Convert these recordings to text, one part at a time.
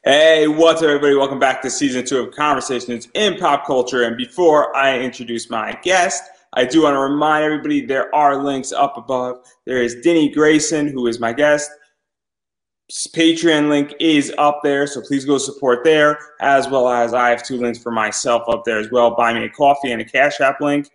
Hey, what's up, everybody? Welcome back to season 2 of Conversations in Pop Culture. And before I introduce my guest, I do want to remind everybody there are links up above. There is Dinny Grayson, who is my guest. Patreon link is up there, so please go support there, as well as I have 2 links for myself up there as well. Buy me a coffee and a Cash App link.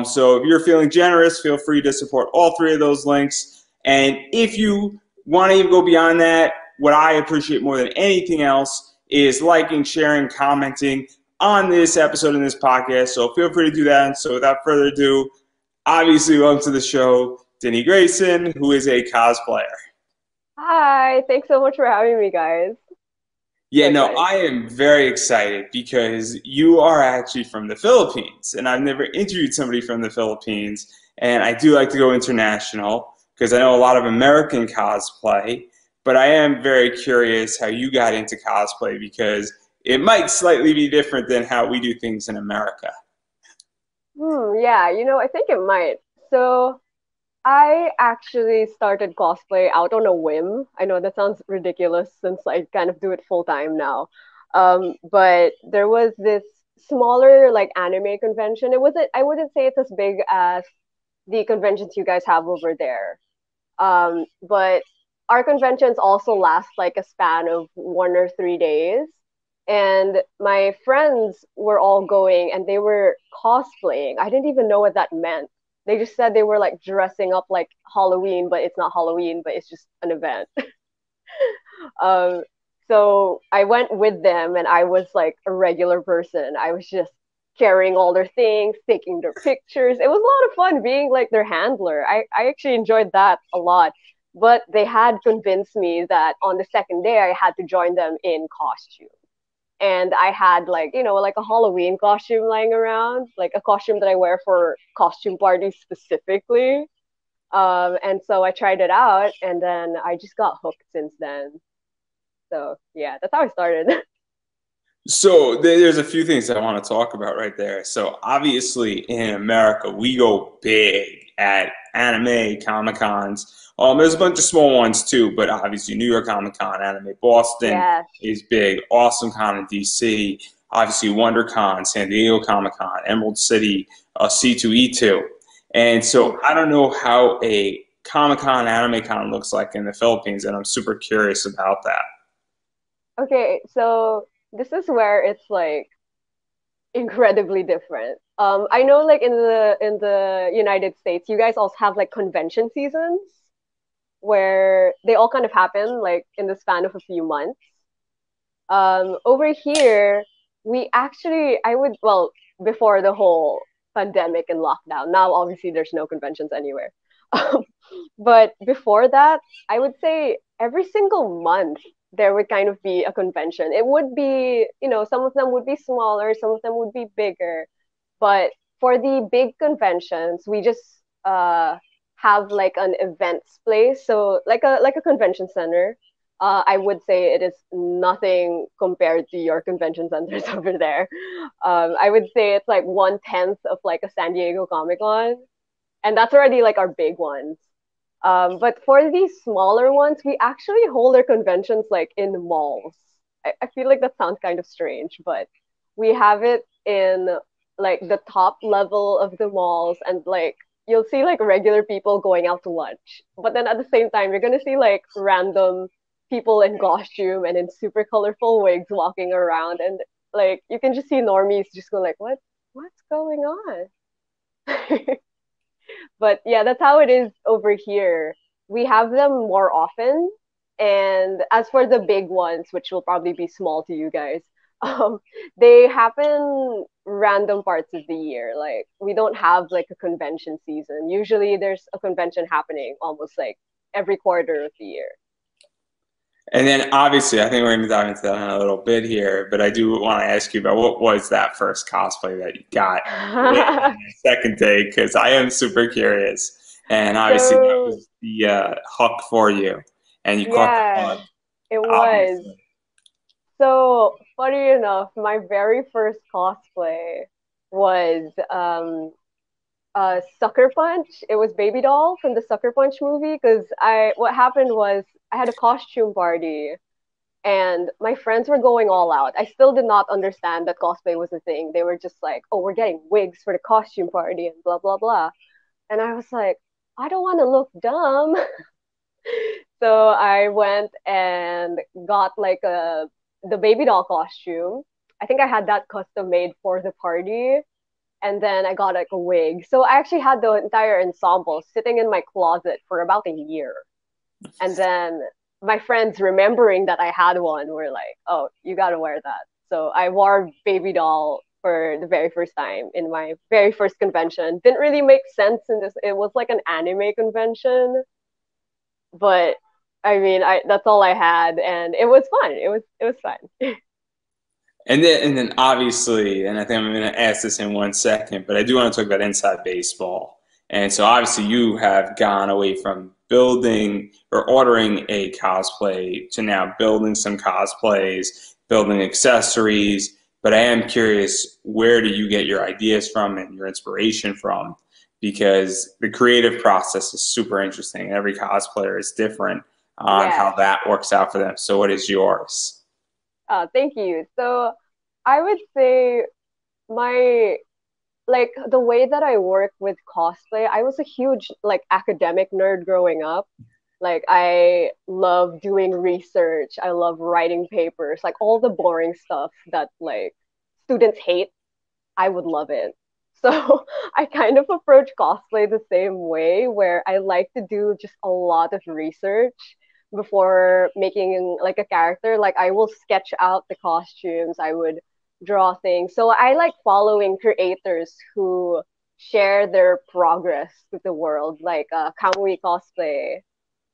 So if you're feeling generous, feel free to support all 3 of those links. And if you want to even go beyond that, what I appreciate more than anything else is liking, sharing, commenting on this episode in this podcast. So feel free to do that. And so without further ado, obviously welcome to the show, Dinny Grayson, who is a cosplayer. Hi, thanks so much for having me, guys. So Yeah, no, excited. I am very excited because you are actually from the Philippines, and I've never interviewed somebody from the Philippines, and I do like to go international because I know a lot of American cosplay, but I am very curious how you got into cosplay because it might slightly be different than how we do things in America. Yeah, I think it might. So I actually started cosplay out on a whim. I know that sounds ridiculous since I kind of do it full time now. But there was this smaller like anime convention. I wouldn't say it's as big as the conventions you guys have over there. But our conventions also last like a span of 1 or 3 days. And my friends were all going and they were cosplaying. I didn't even know what that meant. They just said they were like dressing up like Halloween, but it's not Halloween, but it's just an event. um, so I went with them and I was like a regular person. I was just carrying all their things, taking their pictures. It was a lot of fun being like their handler. I actually enjoyed that a lot. But they had convinced me that on the second day I had to join them in costume. And I had like, like a Halloween costume lying around, like a costume that I wear for costume parties specifically. And so I tried it out and then I just got hooked since then. So yeah, that's how I started. So there's a few things I want to talk about right there. So obviously in America, we go big at anime Comic Cons. There's a bunch of small ones too, but obviously New York Comic Con, Anime Boston Yeah. is big. Awesome Con in DC, obviously WonderCon, San Diego Comic Con, Emerald City, C2E2. And so I don't know how a Comic Con, Anime Con looks like in the Philippines, and I'm super curious about that. Okay, so this is where it's like incredibly different. I know like in the United States, you guys also have like convention seasons where they all kind of happen like in the span of a few months. Over here, we actually, well, before the whole pandemic and lockdown, now obviously there's no conventions anywhere. But before that, I would say every single month there would kind of be a convention. It would be, some of them would be smaller, some of them would be bigger. But for the big conventions, we just have like an events place, so like a convention center. I would say it is nothing compared to your convention centers over there. I would say it's like 1/10 of like a San Diego Comic Con, and that's already like our big ones. But for these smaller ones, we actually hold our conventions like in malls. I feel like that sounds kind of strange, but we have it in like the top level of the malls, and like you'll see like regular people going out to lunch. But then at the same time, you're gonna see like random people in costume and in super colorful wigs walking around, and like you can just see normies just go like, what's going on? But yeah, that's how it is over here. We have them more often. And as for the big ones, which will probably be small to you guys, um, they happen random parts of the year. Like we don't have like a convention season. Usually there's a convention happening almost like every quarter of the year. And then obviously, I think we're going to dive into that in a little bit here, but I do want to ask you about what was that first cosplay that you got on the second day, because I am super curious. And obviously, that So was the hook for you, and you caught the yeah, bug, it was. obviously. So funny enough, my very first cosplay was Sucker Punch. It was Baby Doll from the Sucker Punch movie because I what happened was I had a costume party And my friends were going all out. I still did not understand that cosplay was a thing. They were just like, oh, we're getting wigs for the costume party and blah, blah, blah. And I was like, I don't want to look dumb. So I went and got like the baby doll costume. I think I had that custom made for the party. And then I got like a wig. So I actually had the entire ensemble sitting in my closet for about a year. And then my friends, remembering that I had one, were like, "Oh, you gotta wear that." So I wore baby doll for the very first time in my very first convention. Didn't really make sense in this. It was like an anime convention, but I mean, I that's all I had, and it was fun. It was fun. And then obviously, and I think I'm going to ask this in 1 second, but I do want to talk about inside baseball. And so obviously you have gone away from building or ordering a cosplay to now building some cosplays, building accessories. But I am curious, where do you get your ideas from and your inspiration from? Because the creative process is super interesting. Every cosplayer is different on how Yes. that works out for them. So what is yours? Thank you. So I would say my like the way that I work with cosplay, I was a huge like academic nerd growing up. Like I love doing research, I love writing papers, like all the boring stuff that like students hate, I would love it. So I kind of approach cosplay the same way where I like to do just a lot of research before making like a character. Like I will sketch out the costumes, I would draw things. So I like following creators who share their progress with the world, like Kamui Cosplay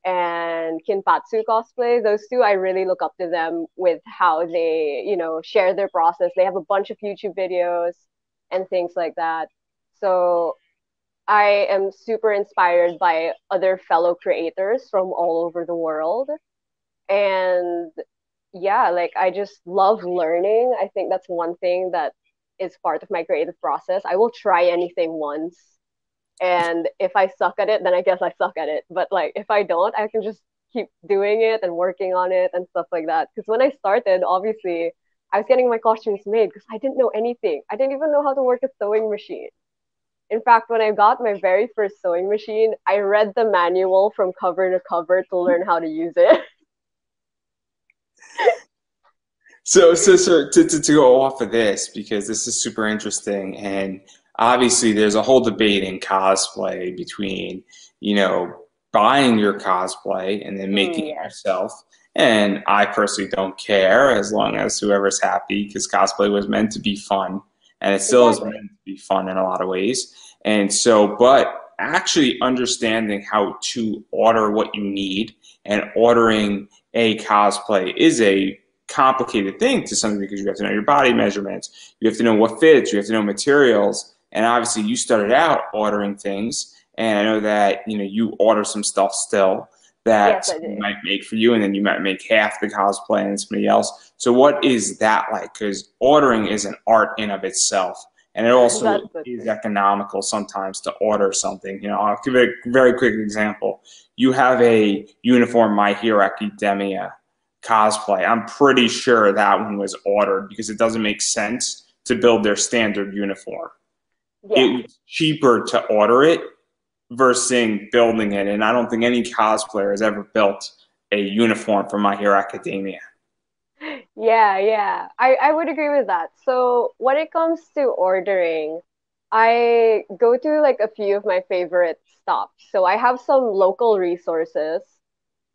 and Kinpatsu Cosplay. Those two, I really look up to them with how they, share their process. They have a bunch of YouTube videos and things like that. So I am super inspired by other fellow creators from all over the world. And yeah, like I just love learning. I think that's one thing that is part of my creative process. I will try anything once. And if I suck at it, then I guess I suck at it. But like if I don't, I can just keep doing it and working on it and stuff like that. Because when I started, obviously, I was getting my costumes made because I didn't know anything. I didn't even know how to work a sewing machine. In fact, when I got my very first sewing machine, I read the manual from cover to cover to learn how to use it. So to go off of this, because this is super interesting, and obviously there's a whole debate in cosplay between, you know, buying your cosplay and then making it Yes, yourself. And I personally don't care as long as whoever's happy, because cosplay was meant to be fun, and it still is exactly. meant to be fun in a lot of ways. And so, but actually understanding how to order what you need and ordering a cosplay is a complicated thing to some degree because you have to know your body measurements, you have to know what fits, you have to know materials, and obviously you started out ordering things, and I know that you order some stuff still Yes, that I you did. might make for you, and then you might make half the cosplay and somebody else. So what is that like? Because ordering is an art in of itself, and it also That's the is thing. economical sometimes to order something. I'll give a very quick example. You have a uniform My Hero Academia cosplay. I'm pretty sure that one was ordered because it doesn't make sense to build their standard uniform. Yeah. It was cheaper to order it versus building it, and I don't think any cosplayer has ever built a uniform for My Hero Academia. Yeah, yeah. I would agree with that. So when it comes to ordering, I go to like a few of my favorite stops. So I have some local resources,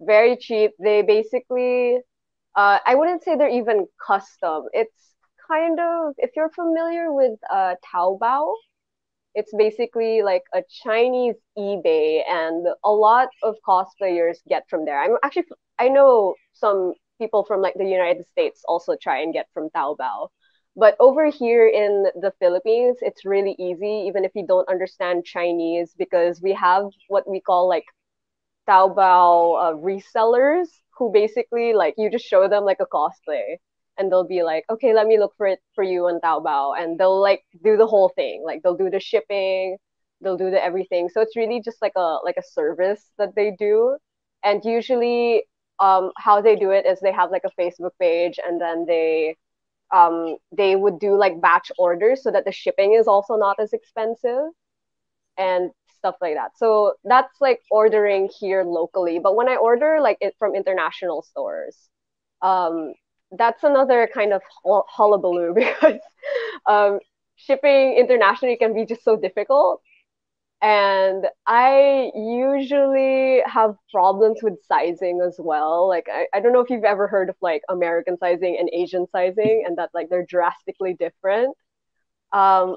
very cheap. They basically, I wouldn't say they're even custom. It's kind of, if you're familiar with Taobao, it's basically like a Chinese eBay, and a lot of cosplayers get from there. I know some people from like the United States also try and get from Taobao. But over here in the Philippines, it's really easy, even if you don't understand Chinese, because we have what we call like Taobao resellers who basically like you just show them like a cosplay and they'll be like, okay, let me look for it for you on Taobao, and they'll like do the whole thing. Like they'll do the shipping, they'll do the everything. So it's really just like a service that they do. And usually how they do it is they have like a Facebook page, and then they would do like batch orders so that the shipping is also not as expensive and stuff like that. So that's like ordering here locally. But when I order like it from international stores, um, that's another kind of hullabaloo because um, shipping internationally can be just so difficult. And I usually have problems with sizing as well. Like I don't know if you've ever heard of like American sizing and Asian sizing, and that like they're drastically different.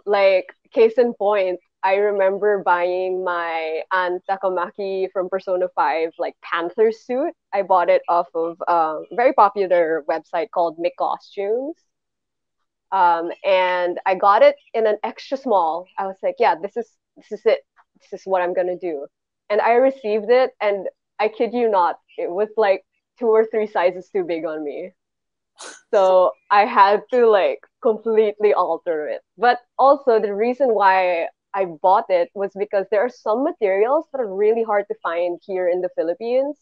Like case in point, I remember buying my Aunt Takamaki from Persona 5 like Panther suit. I bought it off of a very popular website called Mick Costumes. And I got it in an extra small. I was like, yeah, this is it. This is what I'm gonna do. And I received it, and I kid you not, it was like 2 or 3 sizes too big on me. So I had to like completely alter it. But also the reason why I bought it was because there are some materials that are really hard to find here in the Philippines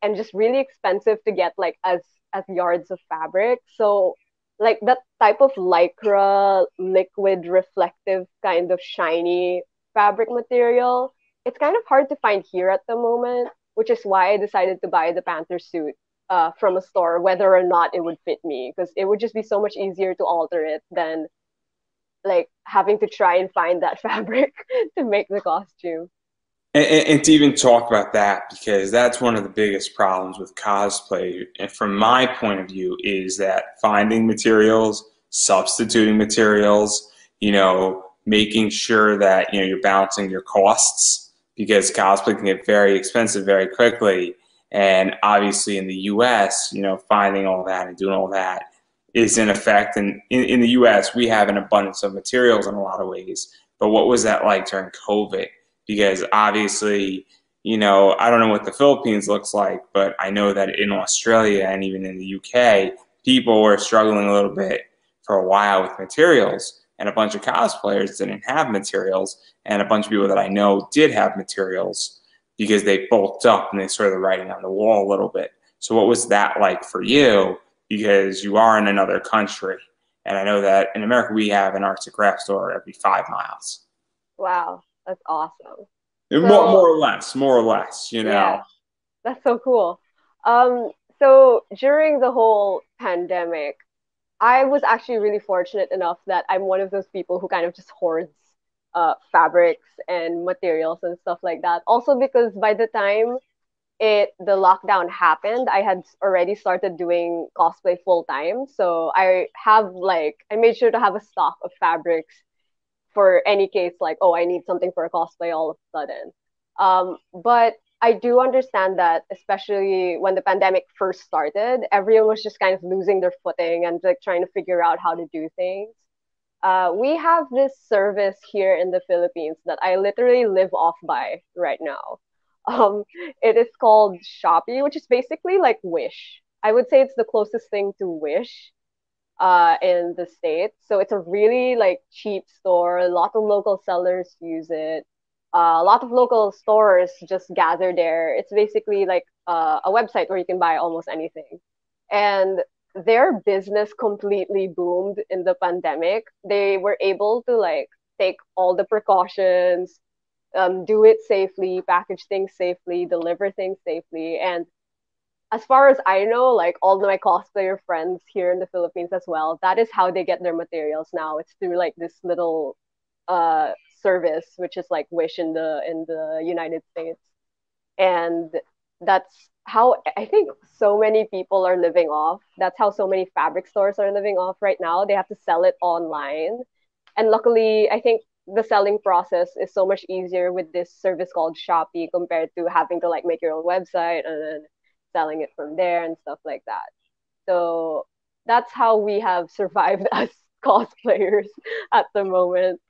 and just really expensive to get like as yards of fabric. So like that type of lycra liquid reflective kind of shiny fabric material, it's kind of hard to find here at the moment, which is why I decided to buy the Panther suit from a store, whether or not it would fit me, because it would just be so much easier to alter it than like having to try and find that fabric to make the costume. And to even talk about that, because that's one of the biggest problems with cosplay, and from my point of view, is that finding materials, substituting materials, making sure that you're balancing your costs, because cosplay can get very expensive very quickly. And obviously in the US, finding all that and doing all that is in effect. And in the US, we have an abundance of materials in a lot of ways. But what was that like during COVID? Because obviously, I don't know what the Philippines looks like, but I know that in Australia and even in the UK, people were struggling a little bit for a while with materials, and a bunch of cosplayers didn't have materials, and a bunch of people that I know did have materials because they bulked up and they saw the writing on the wall a little bit. So what was that like for you? Because you are in another country, and I know that in America we have an arts and crafts store every 5 miles. Wow, that's awesome. More So or less, more or less, yeah, that's so cool. Um, so during the whole pandemic, I was actually really fortunate enough that I'm one of those people who kind of just hoards fabrics and materials and stuff like that. Also because by the time the lockdown happened, I had already started doing cosplay full time. So I made sure to have a stock of fabrics for any case like, oh, I need something for a cosplay all of a sudden. But I do understand that, especially when the pandemic first started, everyone was just kind of losing their footing and like trying to figure out how to do things. We have this service here in the Philippines that I literally live off by right now. Um, it is called Shopee, which is basically like Wish. I would say it's the closest thing to Wish in the States. So it's a really like cheap store. A lot of local sellers use it. A lot of local stores just gather there. It's basically like a website where you can buy almost anything. And their business completely boomed in the pandemic. They were able to like take all the precautions, do it safely, package things safely, deliver things safely, and as far as I know, like all my cosplayer friends here in the Philippines as well, that is how they get their materials now. It's through like this little uh service, which is like Wish in the United States. And that's how I think so many people are living off. That's how so many fabric stores are living off right now. They have to sell it online. And luckily, I think the selling process is so much easier with this service called Shopee compared to having to like make your own website and then selling it from there and stuff like that. So that's how we have survived as cosplayers at the moment.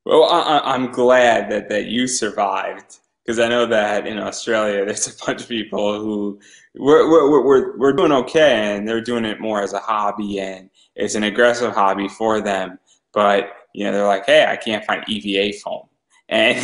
Well, I'm glad that you survived, because I know that in Australia there's a bunch of people who we're doing okay, and they're doing it more as a hobby, and it's an aggressive hobby for them. But they're like, hey, I can't find EVA foam, and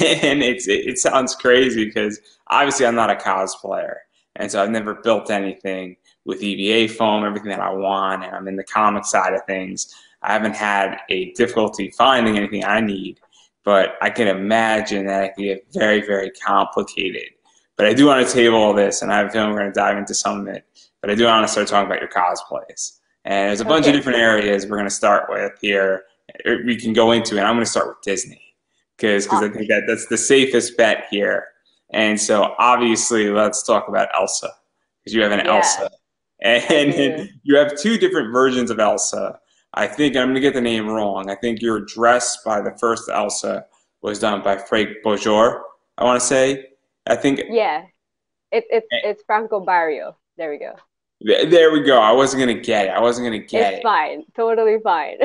it sounds crazy because obviously I'm not a cosplayer, And so I've never built anything with EVA foam, everything that I want, and I'm in the comic side of things. I haven't had a difficulty finding anything I need, but I can imagine that it can get very, very complicated. But I do want to table all this, and I have a feeling we're going to dive into some of it. But I do want to start talking about your cosplays. And there's a bunch of Okay. different areas we're going to start with here. We can go into, and I'm going to start with Disney because I Awesome. think that's the safest bet here. And so obviously, let's talk about Elsa because you have an Yeah, Elsa, I and do. you have two different versions of Elsa. I think I'm going to get the name wrong. I think your dress by the first Elsa was done by Frank Bojor. I want to say. I think Yeah, it's Franco Barrio. There we go. there we go. I wasn't going to get it. I wasn't going to get It's it. fine. Totally fine.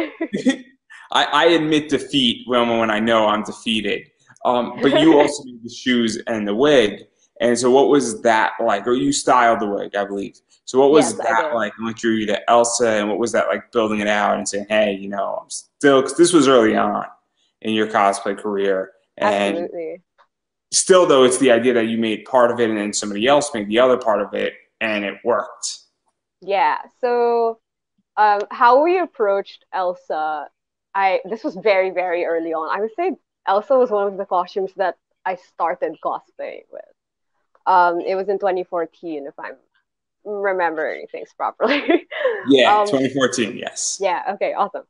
I admit defeat when I know I'm defeated. But you also made the shoes and the wig. And so what was that like? Or you styled the wig, I believe. So what Yes, was I that did. like? And what drew you to Elsa? And what was that like building it out and saying, hey, you know, I'm still, because this was early on in your cosplay career. And Absolutely. still, though, it's the idea that you made part of it and then somebody else made the other part of it and it worked. Yeah. So, how we approached Elsa, I this was very, very early on. I would say Elsa was one of the costumes that I started cosplay with. It was in 2014, if I'm remembering things properly. Yeah, um, 2014, yes. yeah. Okay. Awesome.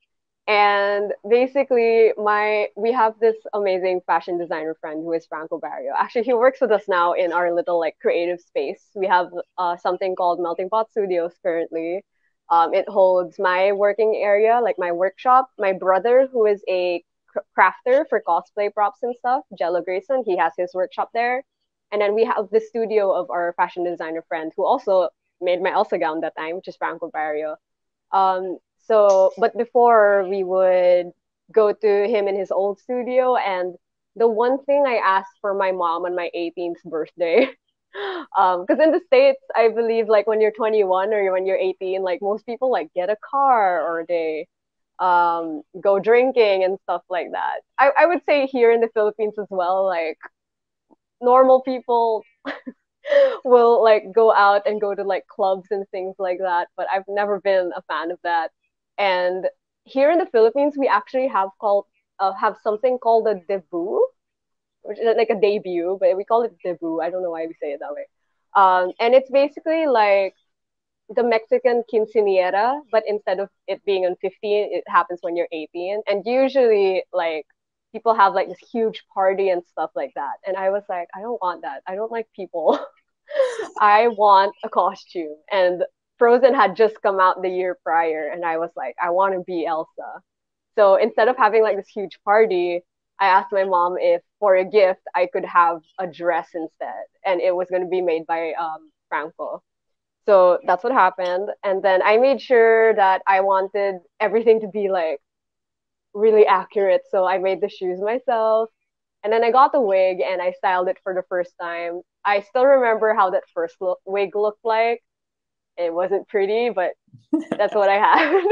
And basically, my we have this amazing fashion designer friend who is Franco Barrio. Actually, he works with us now in our little like creative space. We have something called Melting Pot Studios currently. It holds my working area, like my workshop. My brother, who is a crafter for cosplay props and stuff, Jello Grayson, he has his workshop there. And then we have the studio of our fashion designer friend who also made my Elsa gown that time, which is Franco Barrio. But before we would go to him in his old studio, and the one thing I asked for my mom on my 18th birthday, because in the States, I believe like when you're 21 or when you're 18, like most people like get a car or they go drinking and stuff like that. I would say here in the Philippines as well, like normal people will like go out and go to like clubs and things like that, but I've never been a fan of that. And here in the Philippines, we actually have something called a debut, which is like a debut, but we call it debut. I don't know why we say it that way. And it's basically like the Mexican quinceañera, but instead of it being on 15, it happens when you're 18. And usually, like people have like this huge party and stuff like that. And I was like, I don't want that. I don't like people. I want a costume. And Frozen had just come out the year prior, and I was like, I want to be Elsa. So instead of having like this huge party, I asked my mom if for a gift I could have a dress instead, and it was going to be made by Franco. So that's what happened. And then I made sure that I wanted everything to be like really accurate. So I made the shoes myself. And then I got the wig and I styled it for the first time. I still remember how that first wig looked like. It wasn't pretty, but that's what I had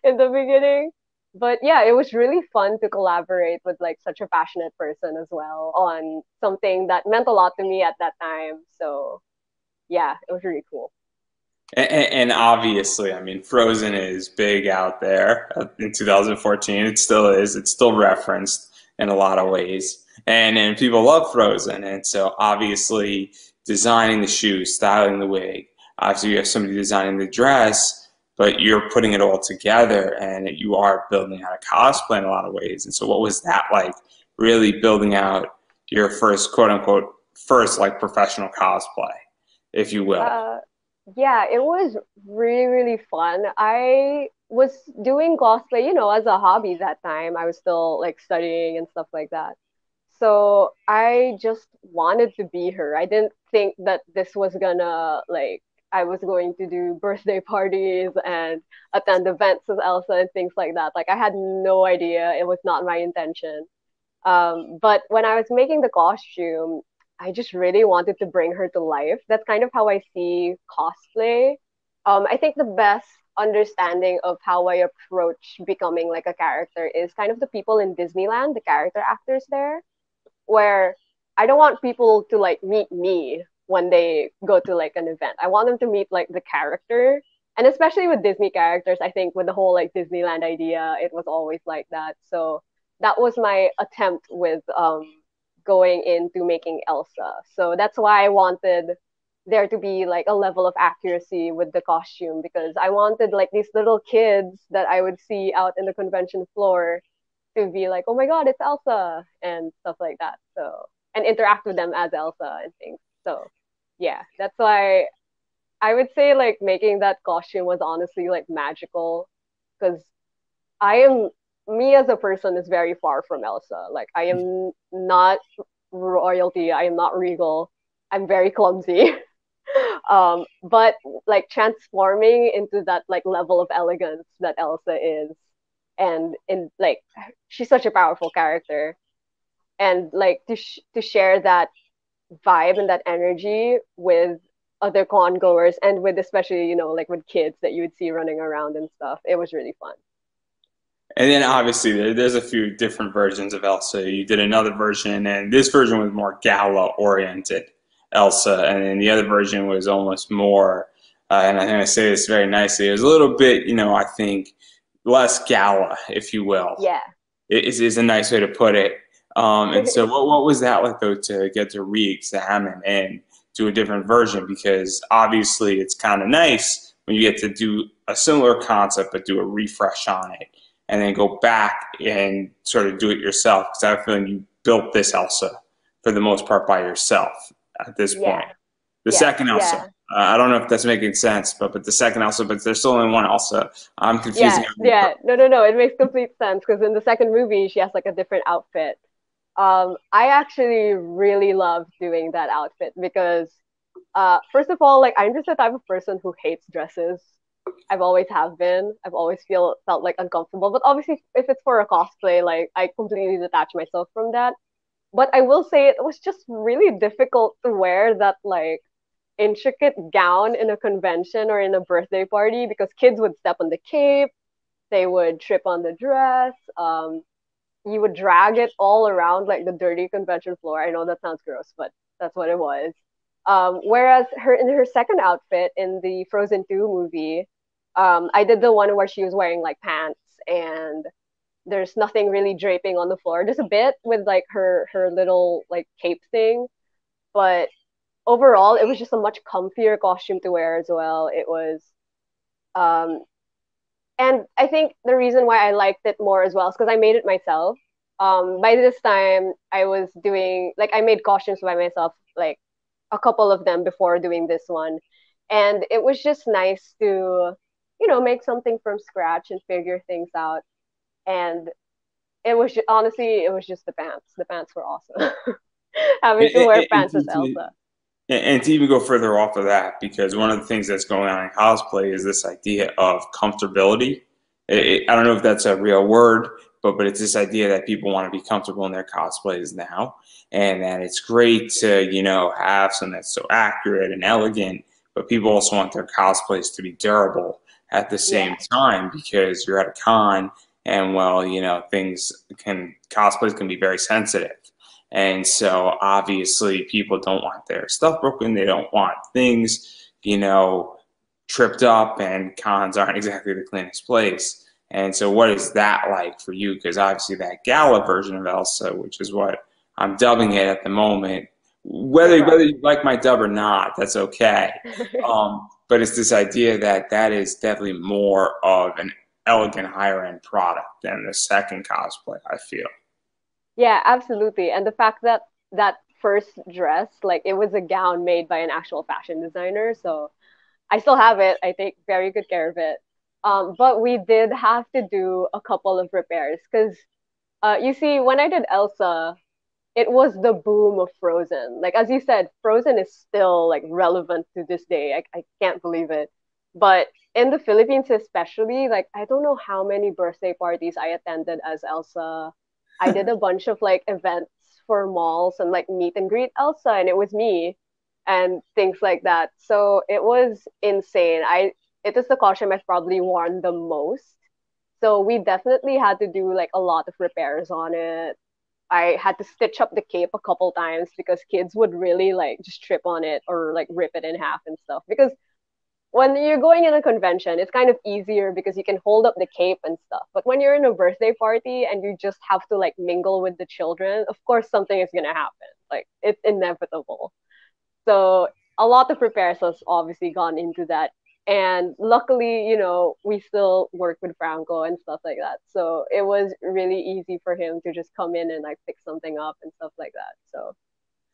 in the beginning. But yeah, it was really fun to collaborate with like such a passionate person as well on something that meant a lot to me at that time. So yeah, it was really cool. And obviously, I mean, Frozen is big out there in 2014. It still is. It's still referenced in a lot of ways. And people love Frozen. And so obviously, designing the shoes, styling the wig, obviously, you have somebody designing the dress, but you're putting it all together and you are building out a cosplay in a lot of ways. And so, what was that like, really building out your first, quote unquote, first like professional cosplay, if you will? Uh, yeah, it was really, really fun. I was doing cosplay, as a hobby that time. I was still like studying and stuff like that. So I just wanted to be her. I didn't think that this was gonna like I was going to do birthday parties and attend events with Elsa and things like that. Like I had no idea. It was not my intention. But when I was making the costume, I just really wanted to bring her to life. That's kind of how I see cosplay. I think the best understanding of how I approach becoming like a character is kind of the people in Disneyland, the character actors there, where I don't want people to like meet me. when they go to like an event. I want them to meet like the character. And especially with Disney characters, I think with the whole like Disneyland idea, it was always like that. So that was my attempt with going into making Elsa. So that's why I wanted there to be like a level of accuracy with the costume, because I wanted like these little kids that I would see out in the convention floor to be like, oh my god, it's Elsa and stuff like that. So and interact with them as Elsa and things. So yeah, that's why I would say like making that costume was honestly like magical, because I am me as a person is very far from Elsa. Like I am not royalty. I am not regal. I'm very clumsy. But like transforming into that like level of elegance that Elsa is, and in like she's such a powerful character, and like to share that vibe and that energy with other con goers, and with especially like with kids that you would see running around and stuff. It was really fun. And then obviously there's a few different versions of Elsa. You did another version, and this version was more gala oriented Elsa, and then the other version was almost more. And I think I say this very nicely. It was a little bit, I think, less gala, if you will. Yeah. Is a nice way to put it. And so, what was that like though to get to re-examine and do a different version? Because obviously, it's kind of nice when you get to do a similar concept but do a refresh on it, and then go back and sort of do it yourself. Because I have a feeling you built this Elsa for the most part by yourself at this point. Yeah. The Yeah. second Elsa. Yeah. I don't know if that's making sense, but the second Elsa, but there's still only one Elsa. I'm confusing Yeah, everybody. yeah. No, no, no. It makes complete sense because in the second movie, she has like a different outfit. I actually really love doing that outfit because, first of all, like I'm just the type of person who hates dresses. I've always have been. I've always felt like uncomfortable. But obviously, if it's for a cosplay, like I completely detach myself from that. But I will say it was just really difficult to wear that like intricate gown in a convention or in a birthday party, because kids would step on the cape, they would trip on the dress, you would drag it all around like the dirty convention floor. I know that sounds gross, but that's what it was. Whereas her in her second outfit in the Frozen 2 movie, I did the one where she was wearing like pants and there's nothing really draping on the floor. Just a bit with like her little like cape thing, but overall it was just a much comfier costume to wear as well. It was um and I think the reason why I liked it more as well is because I made it myself. By this time I was doing like I made costumes by myself, like a couple of them before doing this one. And it was just nice to, make something from scratch and figure things out. And honestly, it was just the pants. The pants were awesome. Having to wear And pants as Elsa. and to even go further off of that, because one of the things that's going on in cosplay is this idea of comfortability. I don't know if that's a real word, but it's this idea that people want to be comfortable in their cosplays now, and that it's great to have something that's so accurate and elegant, but people also want their cosplays to be durable at the Yeah. same time, because you're at a con, and well, things can cosplays can be very sensitive. And so obviously people don't want their stuff broken. They don't want things, tripped up, and cons aren't exactly the cleanest place. And so what is that like for you? Because obviously that gala version of Elsa, which is what I'm dubbing it at the moment, whether you like my dub or not, that's okay. But it's this idea that that is definitely more of an elegant higher end product than the second cosplay, I feel. Yeah, absolutely. And the fact that that first dress, like it was a gown made by an actual fashion designer. So I still have it. I take very good care of it. But we did have to do a couple of repairs because, you see, when I did Elsa, it was the boom of Frozen. Like as you said, Frozen is still like relevant to this day. I can't believe it. But in the Philippines especially, like I don't know how many birthday parties I attended as Elsa. I did a bunch of like events for malls and like meet and greet Elsa, and it was me and things like that. So it was insane. It is the costume I've probably worn the most. So we definitely had to do like a lot of repairs on it. I had to stitch up the cape a couple times because kids would really like just trip on it or like rip it in half and stuff. Because when you're going in a convention, it's kind of easier because you can hold up the cape and stuff. But when you're in a birthday party and you just have to like mingle with the children, of course something is gonna happen. Like it's inevitable. So a lot of repairs has obviously gone into that. And luckily, we still work with Franco and stuff like that. So it was really easy for him to just come in and like fix something up and stuff like that. So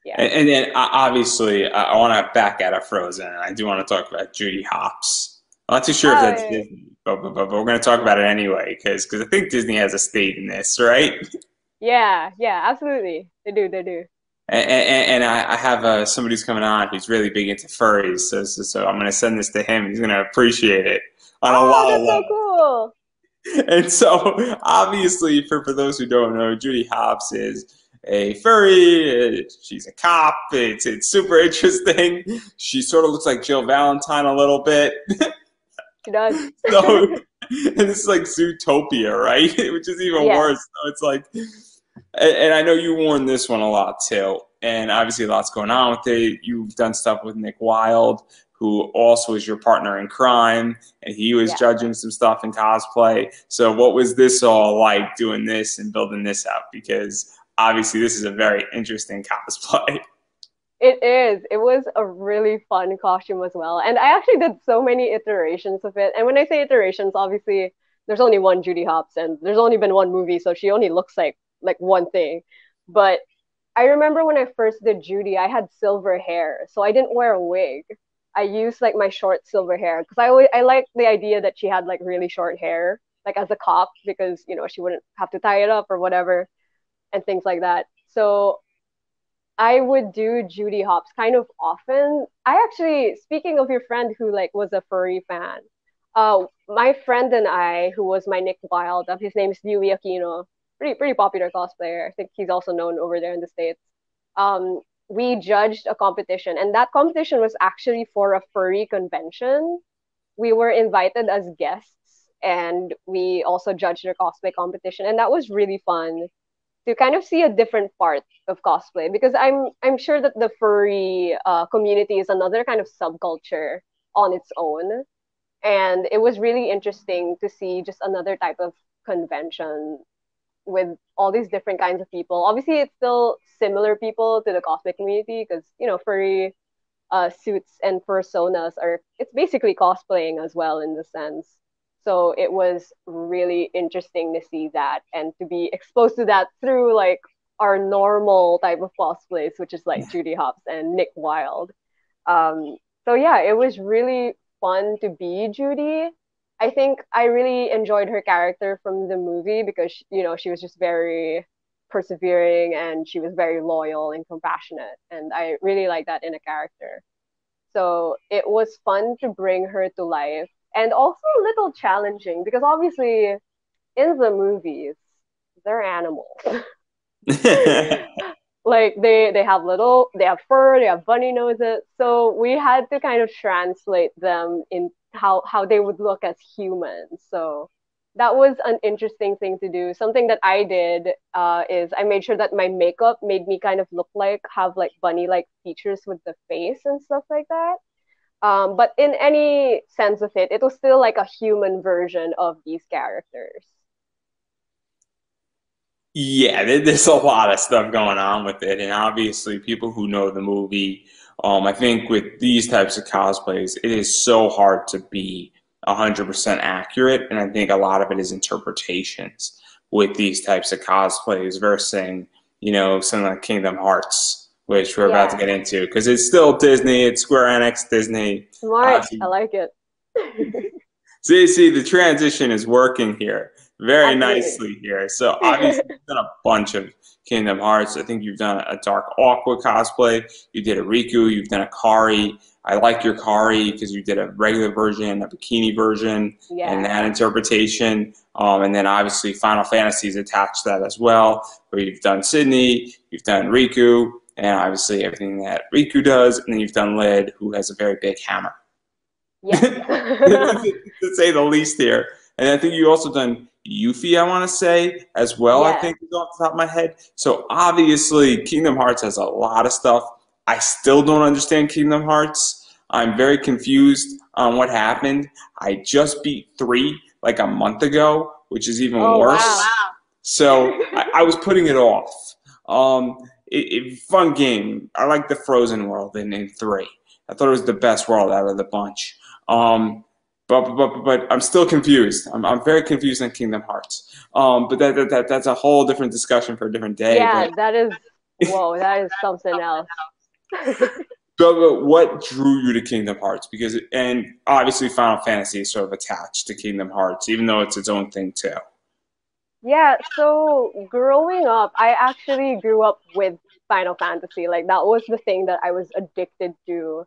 yeah. And then obviously, I want to back out of Frozen. I do want to talk about Judy Hopps. I'm not too sure if Oh, that's Disney, but we're going to talk about it anyway because I think Disney has a stake in this, right? yeah, yeah, absolutely. They do. And I have somebody who's coming on who's really big into furries, so I'm going to send this to him. He's going to appreciate it on a Oh, lot of that's so levels. cool. And so, obviously, for those who don't know, Judy Hopps is a furry. She's a cop. It's super interesting. She sort of looks like Jill Valentine a little bit. She does. So, and it's like Zootopia, right? Which is even Yes. worse. So it's like, and I know you worn this one a lot too. And obviously, lots going on with it. You've done stuff with Nick Wilde, who also is your partner in crime, and he was Yeah. judging some stuff in cosplay. So what was this all like doing this and building this up? Because obviously this is a very interesting cosplay. It is. It was a really fun costume as well. And I actually did so many iterations of it. And when I say iterations, obviously there's only one Judy Hopps and there's only been one movie, so she only looks like one thing. But I remember when I first did Judy, I had silver hair, so I didn't wear a wig. I used like my short silver hair because I liked the idea that she had like really short hair, like as a cop, because she wouldn't have to tie it up or whatever and things like that. So I would do Judy Hopps kind of often. I actually, speaking of your friend who like was a furry fan, my friend and I, who was my Nick Wilde, his name is Yui Aquino, pretty popular cosplayer. I think he's also known over there in the States. We judged a competition, and that competition was actually for a furry convention. We were invited as guests, and we also judged their cosplay competition, and that was really fun to kind of see a different part of cosplay because I'm sure that the furry community is another kind of subculture on its own, and it was really interesting to see just another type of convention with all these different kinds of people. Obviously, it's still similar people to the cosplay community because furry suits and personas are it's basically cosplaying as well in the sense. So it was really interesting to see that and to be exposed to that through like our normal type of cosplays, which is like Judy Hopps and Nick Wilde. So yeah, it was really fun to be Judy. I think I really enjoyed her character from the movie because she was just very persevering and she was very loyal and compassionate, and I really like that in a character. So it was fun to bring her to life and also a little challenging because obviously in the movies they're animals. Like they have fur, they have bunny noses. So we had to kind of translate them in how they would look as humans. So that was an interesting thing to do. Something that I did is I made sure that my makeup made me kind of look like have like bunny like features with the face and stuff like that. But in any sense of it, it was still like a human version of these characters. Yeah, there's a lot of stuff going on with it, and obviously, people who know the movie, I think with these types of cosplays, it is so hard to be 100% accurate, and I think a lot of it is interpretations with these types of cosplays versus, something like Kingdom Hearts, which we're about to Yeah, get into, because it's still Disney, it's Square Enix, Disney. smart. I like it. See, the transition is working here very Absolutely. nicely here. So obviously you've done a bunch of Kingdom Hearts. I think you've done a Dark Aqua cosplay. You did a Riku. You've done a Kari. I like your Kari because you did a regular version, a bikini version, and Yeah. that interpretation. And then obviously Final Fantasy's attached to that as well, where you've done Sydney, you've done Riku, and obviously everything that Riku does, and then you've done Lid, who has a very big hammer. Yes. To say the least here. And I think you also done Yuffie, I want to say, as well, I Yeah. think, is off the top of my head. So obviously, Kingdom Hearts has a lot of stuff. I still don't understand Kingdom Hearts. I'm very confused on what happened. I just beat 3 like a month ago, which is even Oh, worse. wow. So I was putting it off. Fun game. I like the Frozen world in 3. I thought it was the best world out of the bunch. Um, but I'm still confused. I'm very confused on Kingdom Hearts. But that's a whole different discussion for a different day. Yeah, that is, whoa, that is something else. But what drew you to Kingdom Hearts? Because and obviously Final Fantasy is sort of attached to Kingdom Hearts, even though it's its own thing too. Yeah, so growing up, I actually grew up with Final Fantasy. Like that was the thing that I was addicted to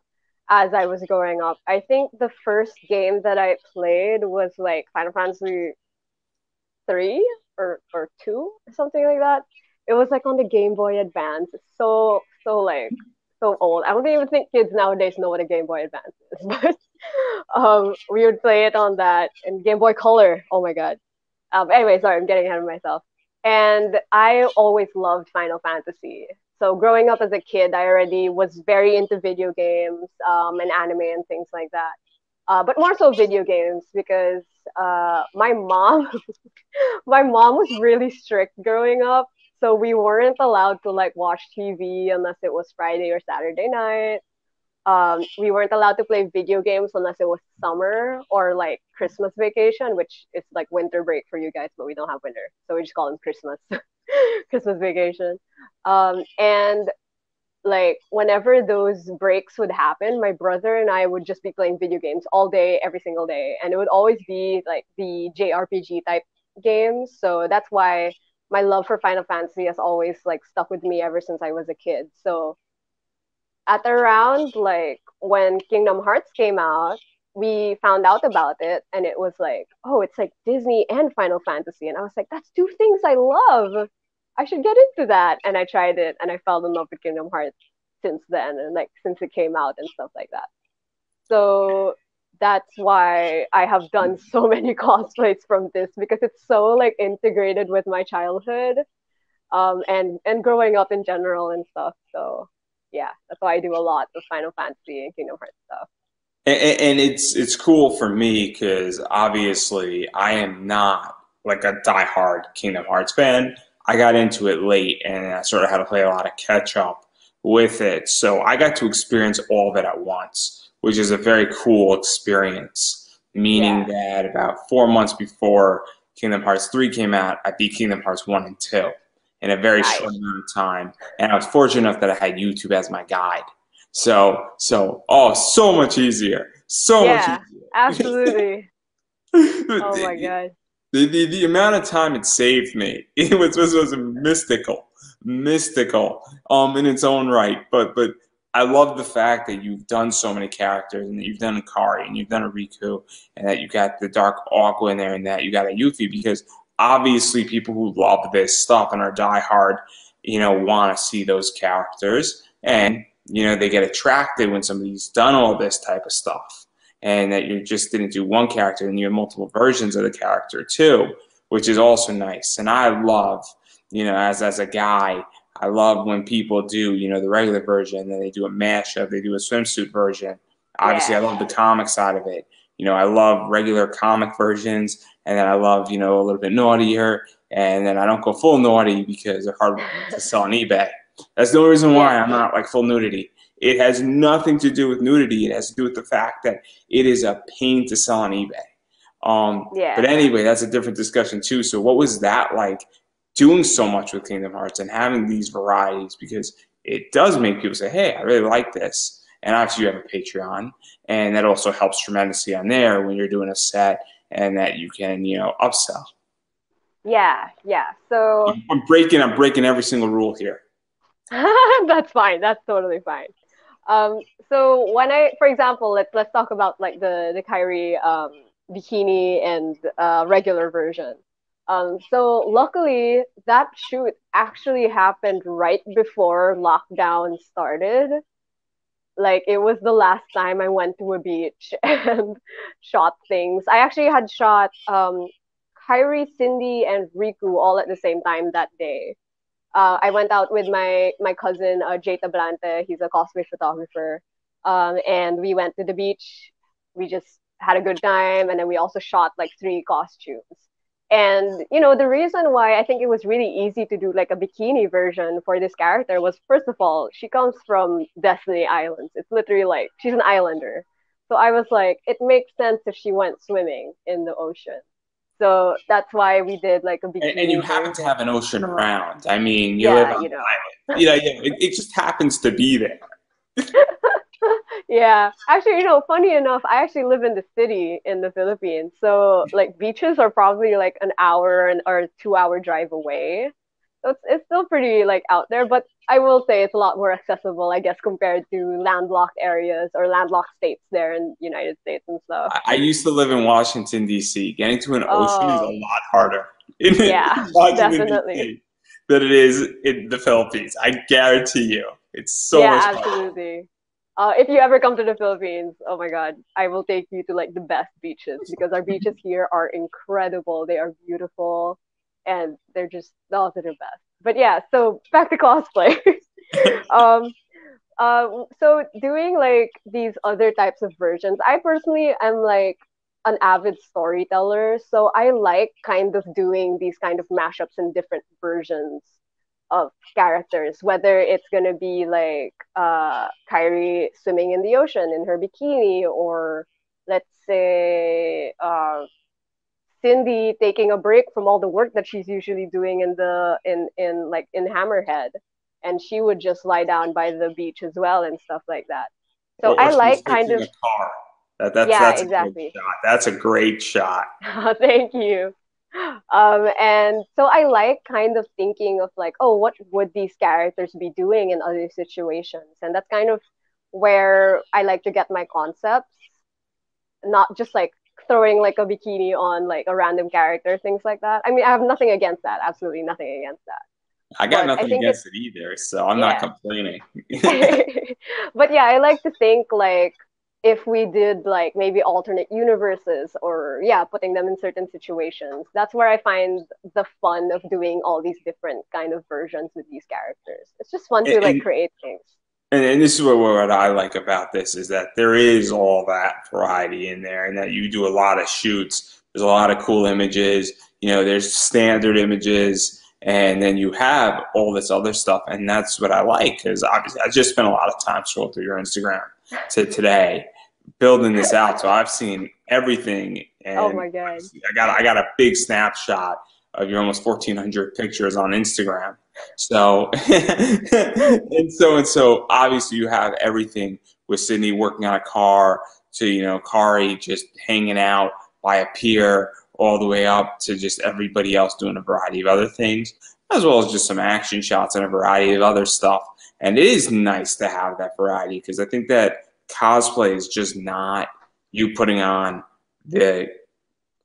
as I was growing up. I think the first game that I played was like Final Fantasy 3 or 2 or something like that. It was like on the Game Boy Advance. It's so like so old. I don't even think kids nowadays know what a Game Boy Advance is, but we would play it on that and Game Boy Color. Oh my god. Anyway, sorry, I'm getting ahead of myself. And I always loved Final Fantasy. So growing up as a kid, I already was very into video games and anime and things like that. But more so video games because my mom, my mom was really strict growing up. So we weren't allowed to like watch TV unless it was Friday or Saturday night. We weren't allowed to play video games unless it was summer or like Christmas vacation, which is like winter break for you guys, but we don't have winter, so we just call them Christmas, Christmas vacation. And like whenever those breaks would happen, my brother and I would just be playing video games all day, every single day, and it would always be like the JRPG type games. So that's why my love for Final Fantasy has always like stuck with me ever since I was a kid. So at around like when Kingdom Hearts came out, we found out about it and it was like, oh, it's like Disney and Final Fantasy. And I was like, that's two things I love. I should get into that. And I tried it and I fell in love with Kingdom Hearts since then and like since it came out and stuff like that. So that's why I have done so many cosplays from this because it's so like integrated with my childhood and growing up in general and stuff. So yeah, that's why I do a lot of Final Fantasy and Kingdom Hearts stuff. And it's cool for me because obviously I am not like a diehard Kingdom Hearts fan. I got into it late and I sort of had to play a lot of catch up with it. So I got to experience all of it at once, which is a very cool experience. Meaning Yeah, that about 4 months before Kingdom Hearts 3 came out, I beat Kingdom Hearts 1 and 2 in a very nice. short amount of time. And I was fortunate enough that I had YouTube as my guide. Oh, so much easier. So much Yeah, easier. absolutely. Oh my the, god. the amount of time it saved me, it was mystical, mystical, in its own right. But I love the fact that you've done so many characters and that you've done a Kari and you've done a Riku and that you got the Dark Aqua in there and that you got a Yuffie because obviously people who love this stuff and are diehard, want to see those characters and they get attracted when somebody's done all this type of stuff and that you just didn't do one character and you have multiple versions of the character too, which is also nice. And I love, as a guy, I love when people do, the regular version, and then they do a mashup, they do a swimsuit version. Obviously, I Yeah, love the comic side of it. I love regular comic versions, and then I love, a little bit naughtier, and then I don't go full naughty because they're hard to sell on eBay. That's the only reason why yeah, I'm not like full nudity. It has nothing to do with nudity. It has to do with the fact that it is a pain to sell on eBay. But yeah. anyway, that's a different discussion too. So what was that like doing so much with Kingdom Hearts and having these varieties? Because it does make people say, hey, I really like this. And obviously you have a Patreon, and that also helps tremendously on there when you're doing a set and that you can, upsell. Yeah, yeah. So I'm breaking every single rule here. that's fine. That's totally fine. Um, so when for example, let's talk about like the Kyrie bikini and regular version. So luckily that shoot actually happened right before lockdown started. Like it was the last time I went to a beach and shot things. I actually had shot Kairi, Cindy, and Riku all at the same time that day. I went out with my cousin Jay Tablante. He's a cosplay photographer, and we went to the beach. We just had a good time, and then we also shot like three costumes. And the reason why I think it was really easy to do like a bikini version for this character was, first of all, she comes from Destiny Islands. It's literally like she's an islander. So I was like, it makes sense if she went swimming in the ocean. So that's why we did like a And you bikini happen to version. have an ocean around. I mean, you live Yeah, on an island. It just happens to be there. Yeah. Actually, funny enough, I actually live in the city in the Philippines. So like beaches are probably like an hour or 2 hour drive away. So it's still pretty like out there, but I will say it's a lot more accessible, I guess, compared to landlocked areas or landlocked states there in the United States and stuff. I used to live in Washington, D.C. Getting to an ocean is a Oh, lot harder in yeah, Washington, definitely. D.C. than it is in the Philippines. I guarantee you. It's so much Yeah, harder. absolutely. If you ever come to the Philippines, oh my God, I will take you to like the best beaches because our beaches here are incredible. They are beautiful and they're just, oh, they're the best. But yeah, so back to cosplay. um, so doing like these other types of versions, I personally am like an avid storyteller, so I like kind of doing these kind of mashups in different versions of characters, whether it's gonna be like Kyrie swimming in the ocean in her bikini, or let's say Cindy taking a break from all the work that she's usually doing in like in Hammerhead, and she would just lie down by the beach as well and stuff like that. So Or I she's like kind fixing of a car. That's yeah, that's a good exactly. shot. That's a great shot. Thank you. And so I like kind of thinking of like, oh, what would these characters be doing in other situations? And that's kind of where I like to get my concepts, not just like throwing like a bikini on like a random character, things like that. I mean, I have nothing against that, absolutely nothing against that. I got But I nothing think it's against it either, so I'm not yeah. complaining. But yeah, I like to think like if we did like maybe alternate universes or yeah, putting them in certain situations. That's where I find the fun of doing all these different kind of versions with these characters. It's just fun to like and, create things. and this is what I like about this is that there is all that variety in there, and that you do a lot of shoots. There's a lot of cool images. There's standard images, and then you have all this other stuff, and that's what I like because obviously I just spent a lot of time scrolling through your Instagram today building this out, so I've seen everything, Oh and my god. obviously I got a big snapshot of your almost 1,400 pictures on Instagram. So and so obviously you have everything with Sydney working on a car to Kari just hanging out by a pier all the way up to just everybody else doing a variety of other things, as well as just some action shots and a variety of other stuff. And it is nice to have that variety because I think that cosplay is just not you putting on the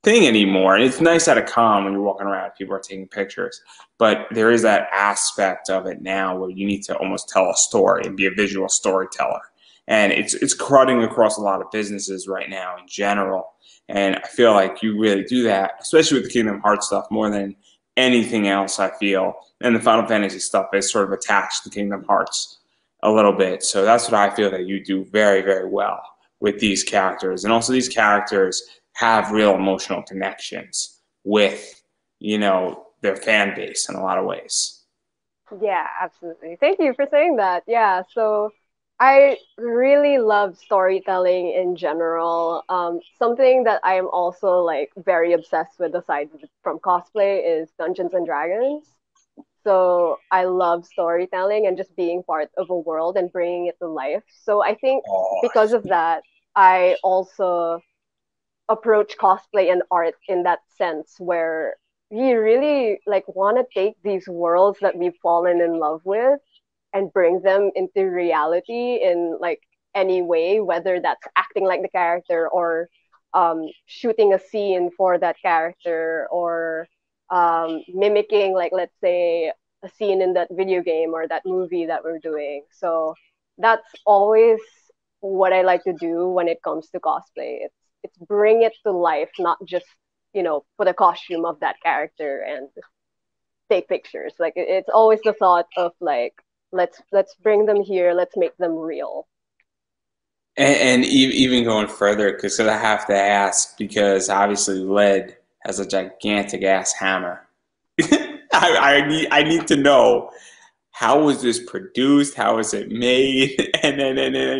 thing anymore. And it's nice at a con when you're walking around, people are taking pictures. But there is that aspect of it now where you need to almost tell a story and be a visual storyteller. And it's cutting across a lot of businesses right now in general. And I feel like you really do that, especially with the Kingdom Hearts stuff, more than anything else, I feel. And the Final Fantasy stuff is sort of attached to Kingdom Hearts a little bit. So that's what I feel that you do very, very well with these characters. And also these characters have real emotional connections with, their fan base in a lot of ways. Yeah, absolutely. Thank you for saying that. Yeah, so I really love storytelling in general. Something that I am also like very obsessed with aside from cosplay is Dungeons and Dragons. So I love storytelling and just being part of a world and bringing it to life. So I think Oh, because of that, I also approach cosplay and art in that sense where we really like want to take these worlds that we've fallen in love with and bring them into reality in like any way, whether that's acting like the character or shooting a scene for that character or mimicking like let's say a scene in that video game or that movie that we're doing. So that's always what I like to do when it comes to cosplay. It's bring it to life, not just put a costume of that character and take pictures. Like it's always the thought of like let's bring them here, let's make them real. Even going further, because I have to ask, because obviously Lead has a gigantic ass hammer. I need to know, how was this produced? How is it made? And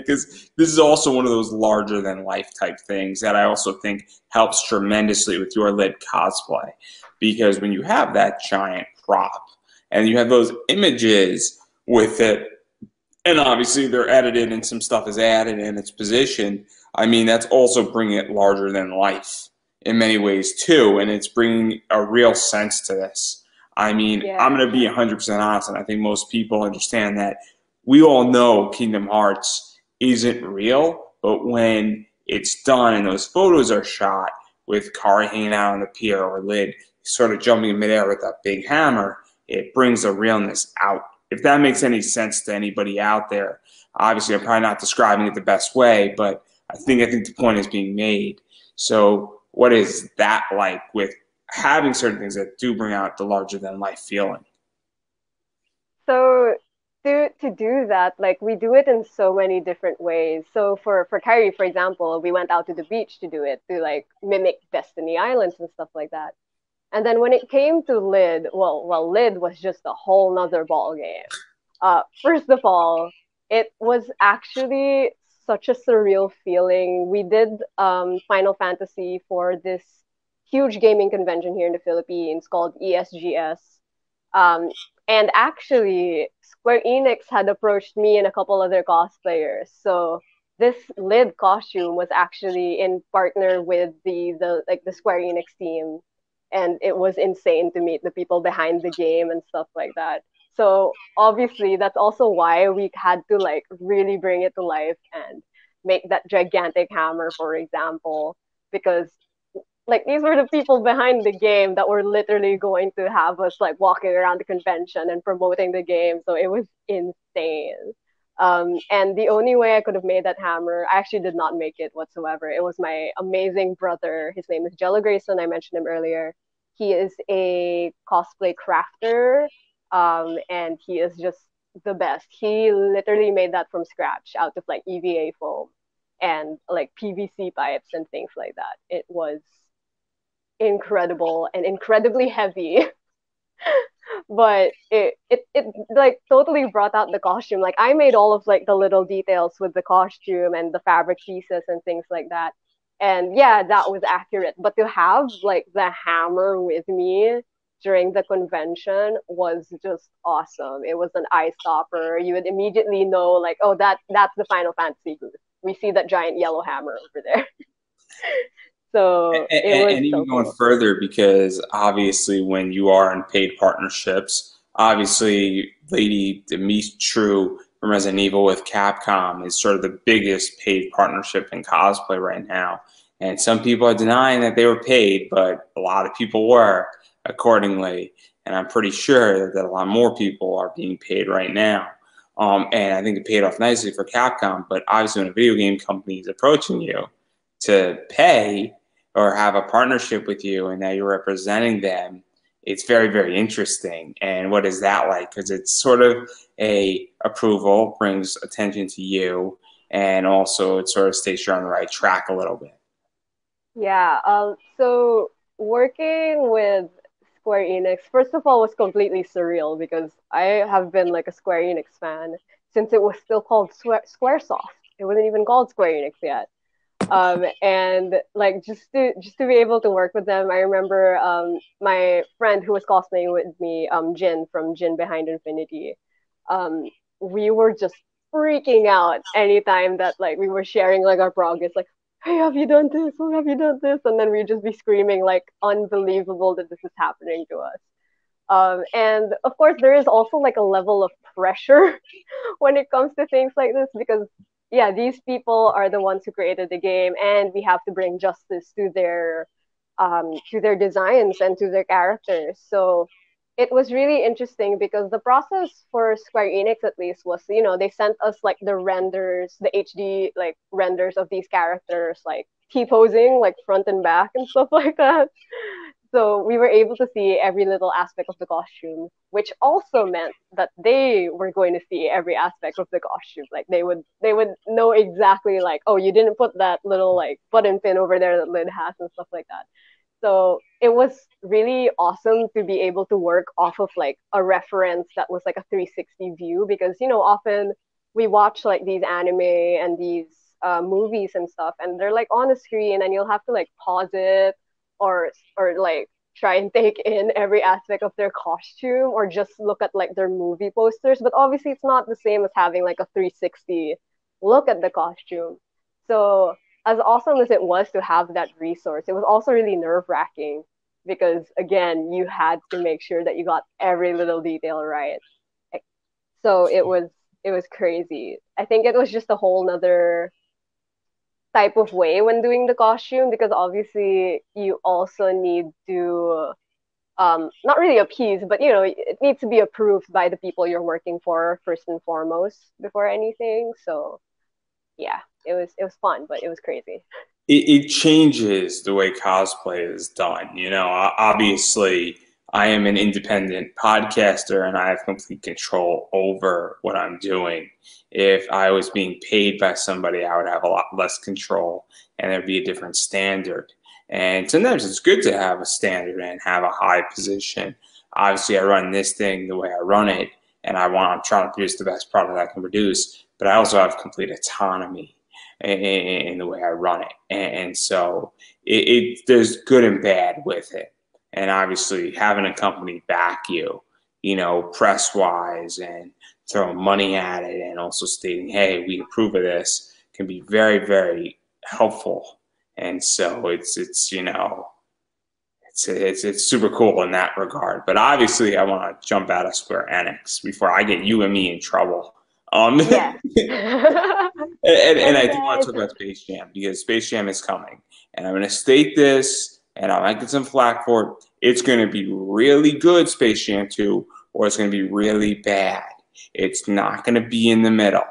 because this is also one of those larger than life type things that I also think helps tremendously with your Lid cosplay. Because when you have that giant prop and you have those images with it, and obviously they're edited and some stuff is added in its position, I mean, that's also bringing it larger than life in many ways too, and it's bringing a real sense to this. I mean, I'm Yeah. going to be 100% honest, and I think most people understand that we all know Kingdom Hearts isn't real, but when it's done and those photos are shot with Kari hanging out on the pier or Lid sort of jumping in midair with that big hammer, it brings the realness out. If that makes any sense to anybody out there, obviously I'm probably not describing it the best way, but I think the point is being made. So what is that like with having certain things that do bring out the larger than life feeling? So to do that, like we do it in so many different ways. So for Kyrie, for example, we went out to the beach to do it to like mimic Destiny Islands and stuff like that. And then when it came to Lid, Lid was just a whole nother ball game. First of all, it was actually such a surreal feeling. We did Final Fantasy for this huge gaming convention here in the Philippines called ESGS. Um, and actually, Square Enix had approached me and a couple other cosplayers. So this Lid costume was actually in partner with the Square Enix team, and it was insane to meet the people behind the game and stuff like that. So obviously, that's also why we had to like really bring it to life and make that gigantic hammer, for example, because like these were the people behind the game that were literally going to have us like walking around the convention and promoting the game. So it was insane. And the only way I could have made that hammer, I actually did not make it whatsoever. It was my amazing brother. His name is Jello Grayson. I mentioned him earlier. He is a cosplay crafter, and he is just the best. He literally made that from scratch out of like EVA foam and like PVC pipes and things like that. It was incredible and incredibly heavy. But it like totally brought out the costume. Like I made all of like the little details with the costume and the fabric pieces and things like that. And yeah, that was accurate. But to have like the hammer with me during the convention was just awesome. It was an eye stopper. You would immediately know like, oh, that's the Final Fantasy booth. We see that giant yellow hammer over there. So it was And even so going cool. further, because obviously when you are in paid partnerships, obviously Lady Dimitru from Resident Evil with Capcom is sort of the biggest paid partnership in cosplay right now. And some people are denying that they were paid, but a lot of people were accordingly. And I'm pretty sure that a lot more people are being paid right now. And I think it paid off nicely for Capcom, but obviously when a video game company is approaching you to pay or have a partnership with you and that you're representing them, it's very, very interesting. And what is that like? Because it's sort of a approval, brings attention to you, and also it sort of states you're on the right track a little bit. Yeah. So working with Square Enix, first of all, was completely surreal because I have been like a Square Enix fan since it was still called Squaresoft. It wasn't even called Square Enix yet. And like just to be able to work with them, I remember my friend who was cosplaying with me, Jin from Jin Behind Infinity. Um, we were just freaking out anytime that like we were sharing like our progress, like, hey, have you done this? Oh, have you done this? And then we'd just be screaming like unbelievable that this is happening to us. And of course, there is also like a level of pressure when it comes to things like this because yeah, these people are the ones who created the game, and we have to bring justice to their designs and to their characters. So it was really interesting because the process for Square Enix at least was, they sent us like the renders, the HD like renders of these characters, like T-posing, like front and back and stuff like that. So we were able to see every little aspect of the costume, which also meant that they were going to see every aspect of the costume. Like they would know exactly like, oh, you didn't put that little like button pin over there that Lid has and stuff like that. So it was really awesome to be able to work off of like a reference that was like a 360 view because often we watch like these anime and these movies and stuff and they're like on the screen and you'll have to like pause it or like try and take in every aspect of their costume or just look at like their movie posters, but obviously it's not the same as having like a 360 look at the costume. So as awesome as it was to have that resource, it was also really nerve-wracking because again, you had to make sure that you got every little detail right. So it was crazy. I think it was just a whole nother type of way when doing the costume because obviously you also need to not really appease, but it needs to be approved by the people you're working for first and foremost before anything. So yeah, it was fun, but it was crazy. It changes the way cosplay is done. Obviously, I am an independent podcaster and I have complete control over what I'm doing. If I was being paid by somebody, I would have a lot less control and there'd be a different standard. And sometimes it's good to have a standard and have a high position. Obviously, I run this thing the way I run it, and I'm trying to produce the best product I can produce, but I also have complete autonomy in the way I run it. And so there's good and bad with it. And obviously having a company back you, press wise and throwing money at it and also stating, hey, we approve of this can be very, very helpful. And so it's super cool in that regard. But obviously I want to jump out of Square Enix before I get you and me in trouble. Yes. And Sorry I do want guys. to talk about Space Jam because Space Jam is coming. And I'm going to state this, and I might get some flack for it. It's going to be really good, Space Jam 2, or it's going to be really bad. It's not going to be in the middle.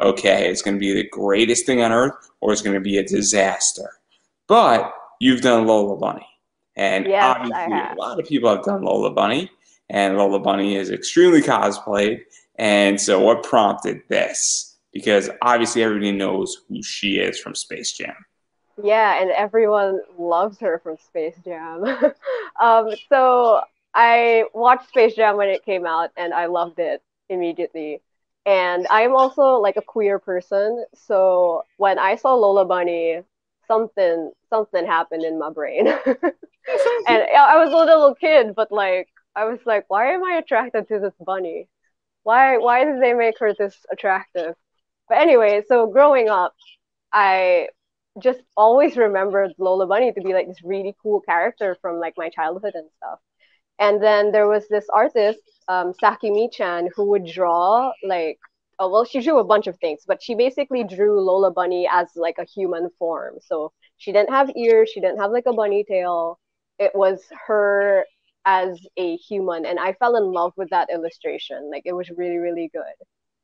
Okay? It's going to be the greatest thing on earth, or it's going to be a disaster. But you've done Lola Bunny. And Yes, I obviously, a have. lot of people have done Lola Bunny, and Lola Bunny is extremely cosplayed. And so, what prompted this? Because obviously, everybody knows who she is from Space Jam. Yeah, and everyone loves her from Space Jam. So I watched Space Jam when it came out, and I loved it immediately. And I'm also like a queer person, so when I saw Lola Bunny, something happened in my brain. And I was a little kid, but like I was like, why am I attracted to this bunny? Why did they make her this attractive? But anyway, so growing up, I just always remembered Lola Bunny to be like this really cool character from like my childhood and stuff. And then there was this artist, Saki Michan, who would draw like, oh, well, she drew a bunch of things, but she basically drew Lola Bunny as like a human form. So she didn't have ears, she didn't have like a bunny tail. It was her as a human, and I fell in love with that illustration. Like it was really, really good.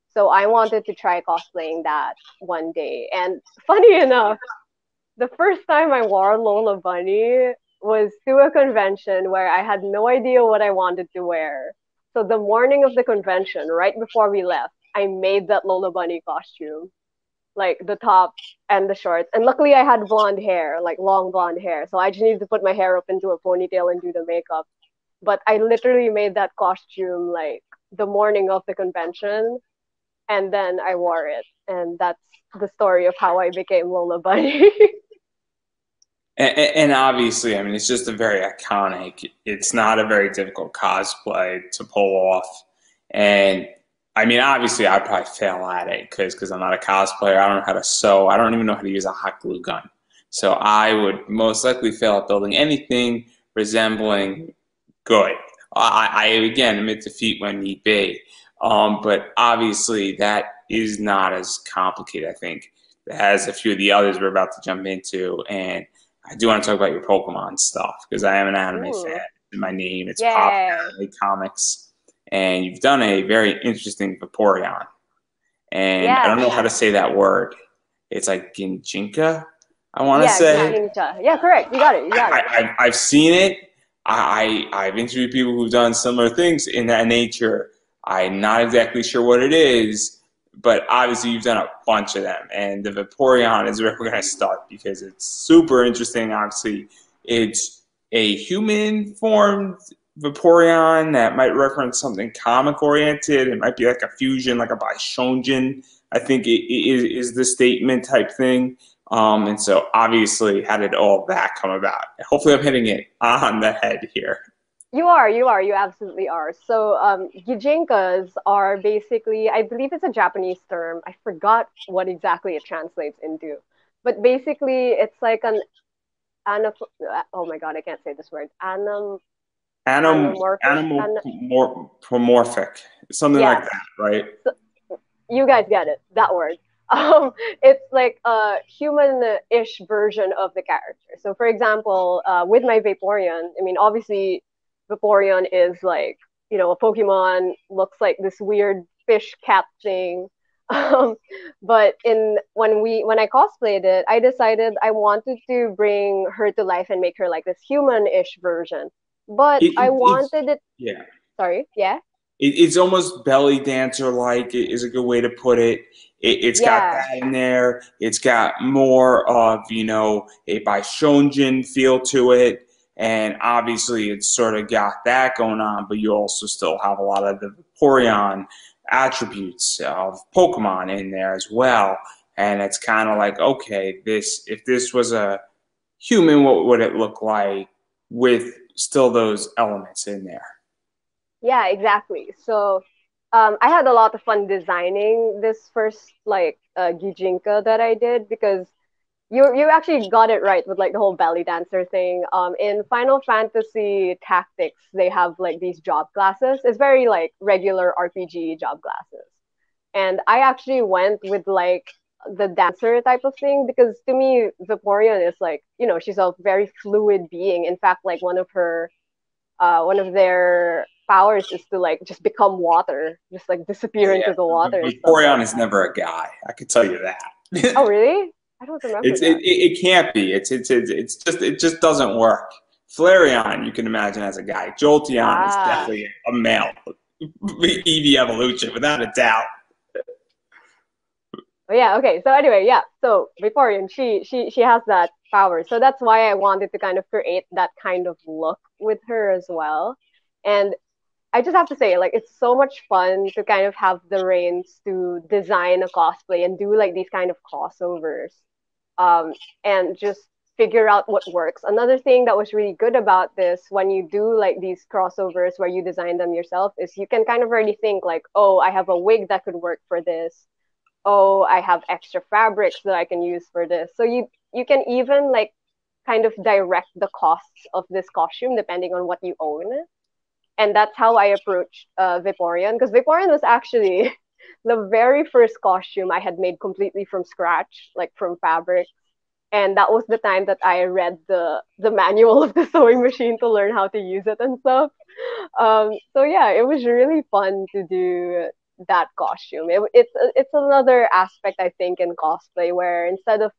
So I wanted to try cosplaying that one day. And funny enough, the first time I wore Lola Bunny was to a convention where I had no idea what I wanted to wear. So the morning of the convention, right before we left, I made that Lola Bunny costume, like the top and the shorts. And luckily I had blonde hair, like long blonde hair. So I just needed to put my hair up into a ponytail and do the makeup. But I literally made that costume like the morning of the convention and then I wore it. And that's the story of how I became Lola Bunny. And obviously, I mean, it's just a very iconic. It's not a very difficult cosplay to pull off. And I mean, obviously, I'd probably fail at it because I'm not a cosplayer. I don't know how to sew. I don't even know how to use a hot glue gun. So I would most likely fail at building anything resembling good. I again admit defeat when need be. But obviously, that is not as complicated, I think, as a few of the others we're about to jump into. And I do want to talk about your Pokemon stuff because I am an anime fan. Ooh. in my name. It's Pop Yay. Comics, and you've done a very interesting Vaporeon. And I don't Yeah. know how to say that word. It's like Ginjinka, I want to Yeah, say. Ginja. Yeah, correct. You got it. You got it. I've seen it. I've interviewed people who've done similar things in that nature. I'm not exactly sure what it is, but obviously you've done a bunch of them. And the Vaporeon is where we're going to start because it's super interesting. Obviously, it's a human-formed Vaporeon that might reference something comic-oriented. It might be like a fusion, like a Bishonjin, I think it is the statement type thing. And so obviously, how did all that come about? Hopefully I'm hitting it on the head here. You absolutely are. So, Gijinkas are basically, I believe it's a Japanese term. I forgot what exactly it translates into. But basically, it's like an anap oh my God, I can't say this word. Anamorphic. Anamorphic, something like Yes. that, right? So, you guys get it, that word. It's like a human-ish version of the character. So, for example, with my Vaporeon, I mean, obviously, Vaporeon is like, a Pokemon, looks like this weird fish cat thing. Um, but when I cosplayed it, I decided I wanted to bring her to life and make her like this human-ish version. But I It's wanted it. yeah. Sorry, yeah, It's almost belly dancer like is a good way to put it. It's got yeah. that in there. It's got more of a Bishonjin feel to it, and obviously it's sort of got that going on. But you also still have a lot of the Vaporeon attributes of Pokemon in there as well. And it's kind of like, okay, if this was a human, what would it look like with still those elements in there? Yeah, exactly. So, I had a lot of fun designing this first like Gijinka that I did because you actually got it right with like the whole belly dancer thing. In Final Fantasy Tactics, they have like these job classes. It's very like regular RPG job classes, and I actually went with like the dancer type of thing because to me, Vaporeon is like she's a very fluid being. In fact, like one of their powers is to like just become water, just like disappear Yeah, into the water and stuff like Vaporeon is that. never a guy. I can tell you that. Oh, really? I don't remember that. It can't be. It just doesn't work. Flareon, you can imagine as a guy. Jolteon is Ah, definitely a male. Eevee evolution, without a doubt. but yeah. Okay. So anyway, yeah. So Vaporeon, she has that power. So that's why I wanted to kind of create that kind of look with her as well. And I just have to say, like, it's so much fun to kind of have the reins to design a cosplay and do like these kind of crossovers, and just figure out what works. Another thing that was really good about this when you do like these crossovers where you design them yourself is you can kind of already think like, oh, I have a wig that could work for this. Oh, I have extra fabrics that I can use for this. So you can even like kind of direct the costs of this costume depending on what you own, and that's how I approached Vaporeon because Vaporeon was actually the very first costume I had made completely from scratch, like from fabric. And that was the time that I read the manual of the sewing machine to learn how to use it and stuff. So yeah, it was really fun to do that costume. It's another aspect I think in cosplay where instead of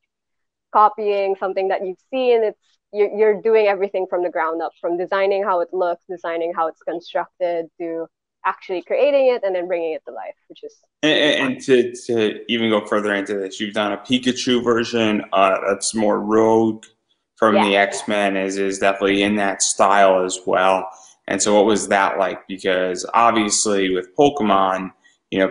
copying something that you've seen, you're doing everything from the ground up, from designing how it looks, designing how it's constructed, to actually creating it and then bringing it to life, which is super fun. And to even go further into this, you've done a Pikachu version that's more rogue from Yeah. the X-Men is definitely in that style as well. And so what was that like? Because obviously with Pokemon,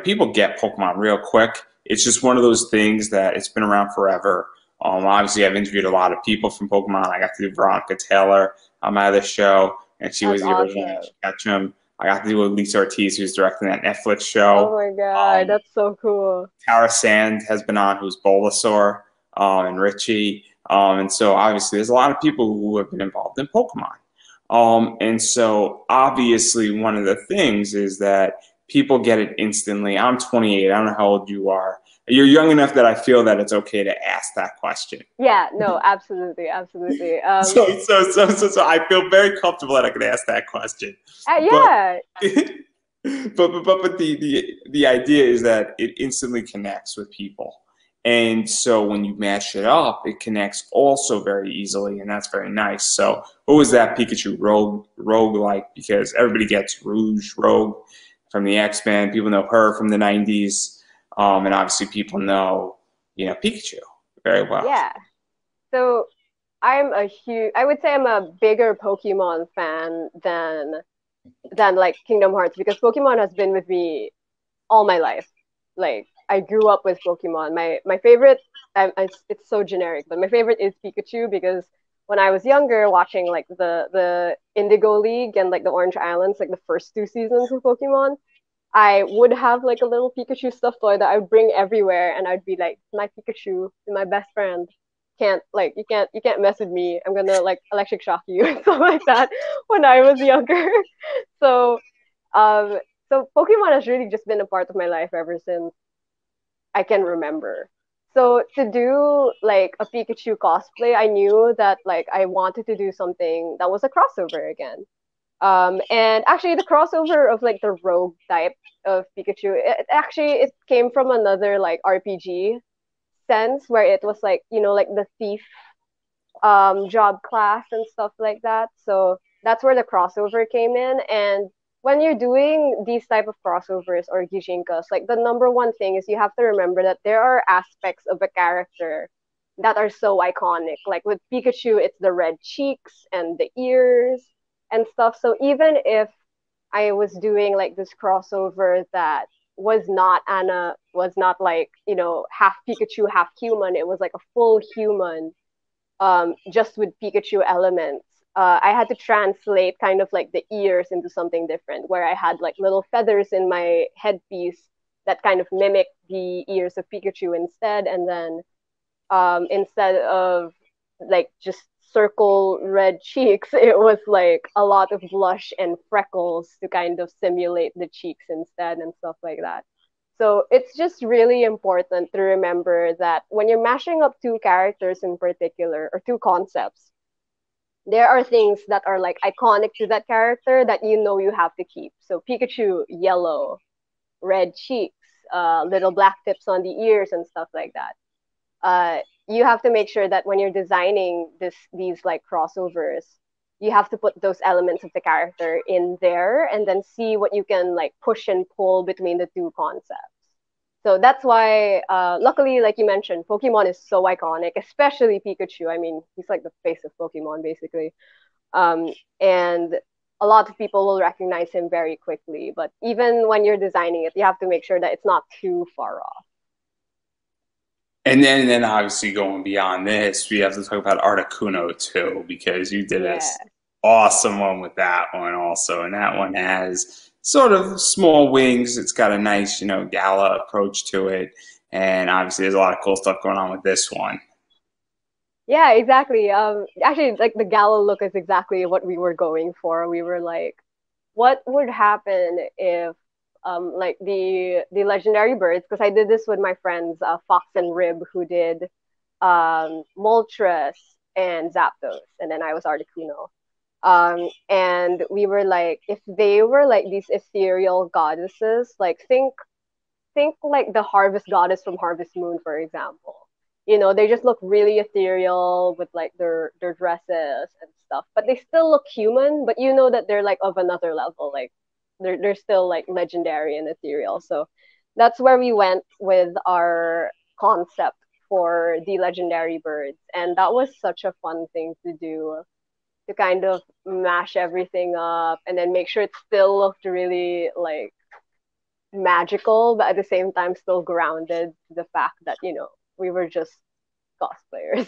people get Pokemon real quick. It's just one of those things that it's been around forever. Obviously, I've interviewed a lot of people from Pokemon. I got to do Veronica Taylor on my other show, and she was That's the original awesome. Ketchum. I got to do with Lisa Ortiz, who's directing that Netflix Oh show. my God, Um, that's so cool. Tara Sand has been on, who's Bulbasaur, and Richie. And so obviously there's a lot of people who have been involved in Pokemon. And so obviously one of the things is that people get it instantly. I'm 28. I don't know how old you are. You're young enough that I feel that it's okay to ask that question. Yeah, no, absolutely, absolutely. So I feel very comfortable that I can ask that question. But Yeah, but the idea is that it instantly connects with people. And so when you mash it up, it connects also very easily, and that's very nice. So what was that Pikachu Rogue like? Because everybody gets Rouge Rogue from the X-Men. People know her from the 90s. And obviously people know, Pikachu very well. yeah. So I would say I'm a bigger Pokemon fan than like Kingdom Hearts because Pokemon has been with me all my life. Like I grew up with Pokemon. My favorite, it's so generic, but my favorite is Pikachu because when I was younger, watching like the Indigo League and like the Orange Islands, like the first two seasons of Pokemon, I would have like a little Pikachu stuffed toy that I would bring everywhere, and I'd be like, my Pikachu, my best friend. Can't like you can't mess with me. I'm gonna like electric shock you and stuff like that when I was younger. So um so Pokemon has really just been a part of my life ever since I can remember. So to do like a Pikachu cosplay, I knew that like I wanted to do something that was a crossover again. And actually the crossover of like the rogue type of Pikachu, it came from another like RPG sense where it was like, like the thief job class and stuff like that. So that's where the crossover came in. And when you're doing these type of crossovers or Gijinkas, like the number one thing is you have to remember that there are aspects of a character that are so iconic. Like with Pikachu, it's the red cheeks and the ears and stuff. So even if I was doing like this crossover that was not like, half Pikachu, half human, it was like a full human just with Pikachu elements. I had to translate kind of like the ears into something different, where I had like little feathers in my headpiece that kind of mimicked the ears of Pikachu instead. And then instead of like just circle red cheeks, it was like a lot of blush and freckles to kind of simulate the cheeks instead and stuff like that. So it's just really important to remember that when you're mashing up two characters in particular or two concepts, there are things that are like iconic to that character that you have to keep. So Pikachu, yellow, red cheeks, little black tips on the ears and stuff like that. You have to make sure that when you're designing these like crossovers, you have to put those elements of the character in there and then see what you can like push and pull between the two concepts. So that's why, luckily, like you mentioned, Pokemon is so iconic, especially Pikachu. I mean, he's like the face of Pokemon, basically. And a lot of people will recognize him very quickly. But even when you're designing it, you have to make sure that it's not too far off. And then obviously going beyond this, we have to talk about Articuno too, because you did Yeah. this awesome one with that one also. And that one has sort of small wings. It's got a nice, gala approach to it. And obviously there's a lot of cool stuff going on with this one. Yeah, exactly. Actually, like the gala look is exactly what we were going for. We were like, what would happen if like the legendary birds, because I did this with my friends Fox and Rib, who did Moltres and Zapdos, and then I was Articuno. And we were like, if they were like these ethereal goddesses, like think like the harvest goddess from Harvest Moon, for example. They just look really ethereal with like their dresses and stuff, but they still look human, but you know that they're like of another level, like they're still like legendary and ethereal. So that's where we went with our concept for the legendary birds, and that was such a fun thing to do, to kind of mash everything up and then make sure it still looked really like magical, but at the same time still grounded to the fact that we were just cosplayers.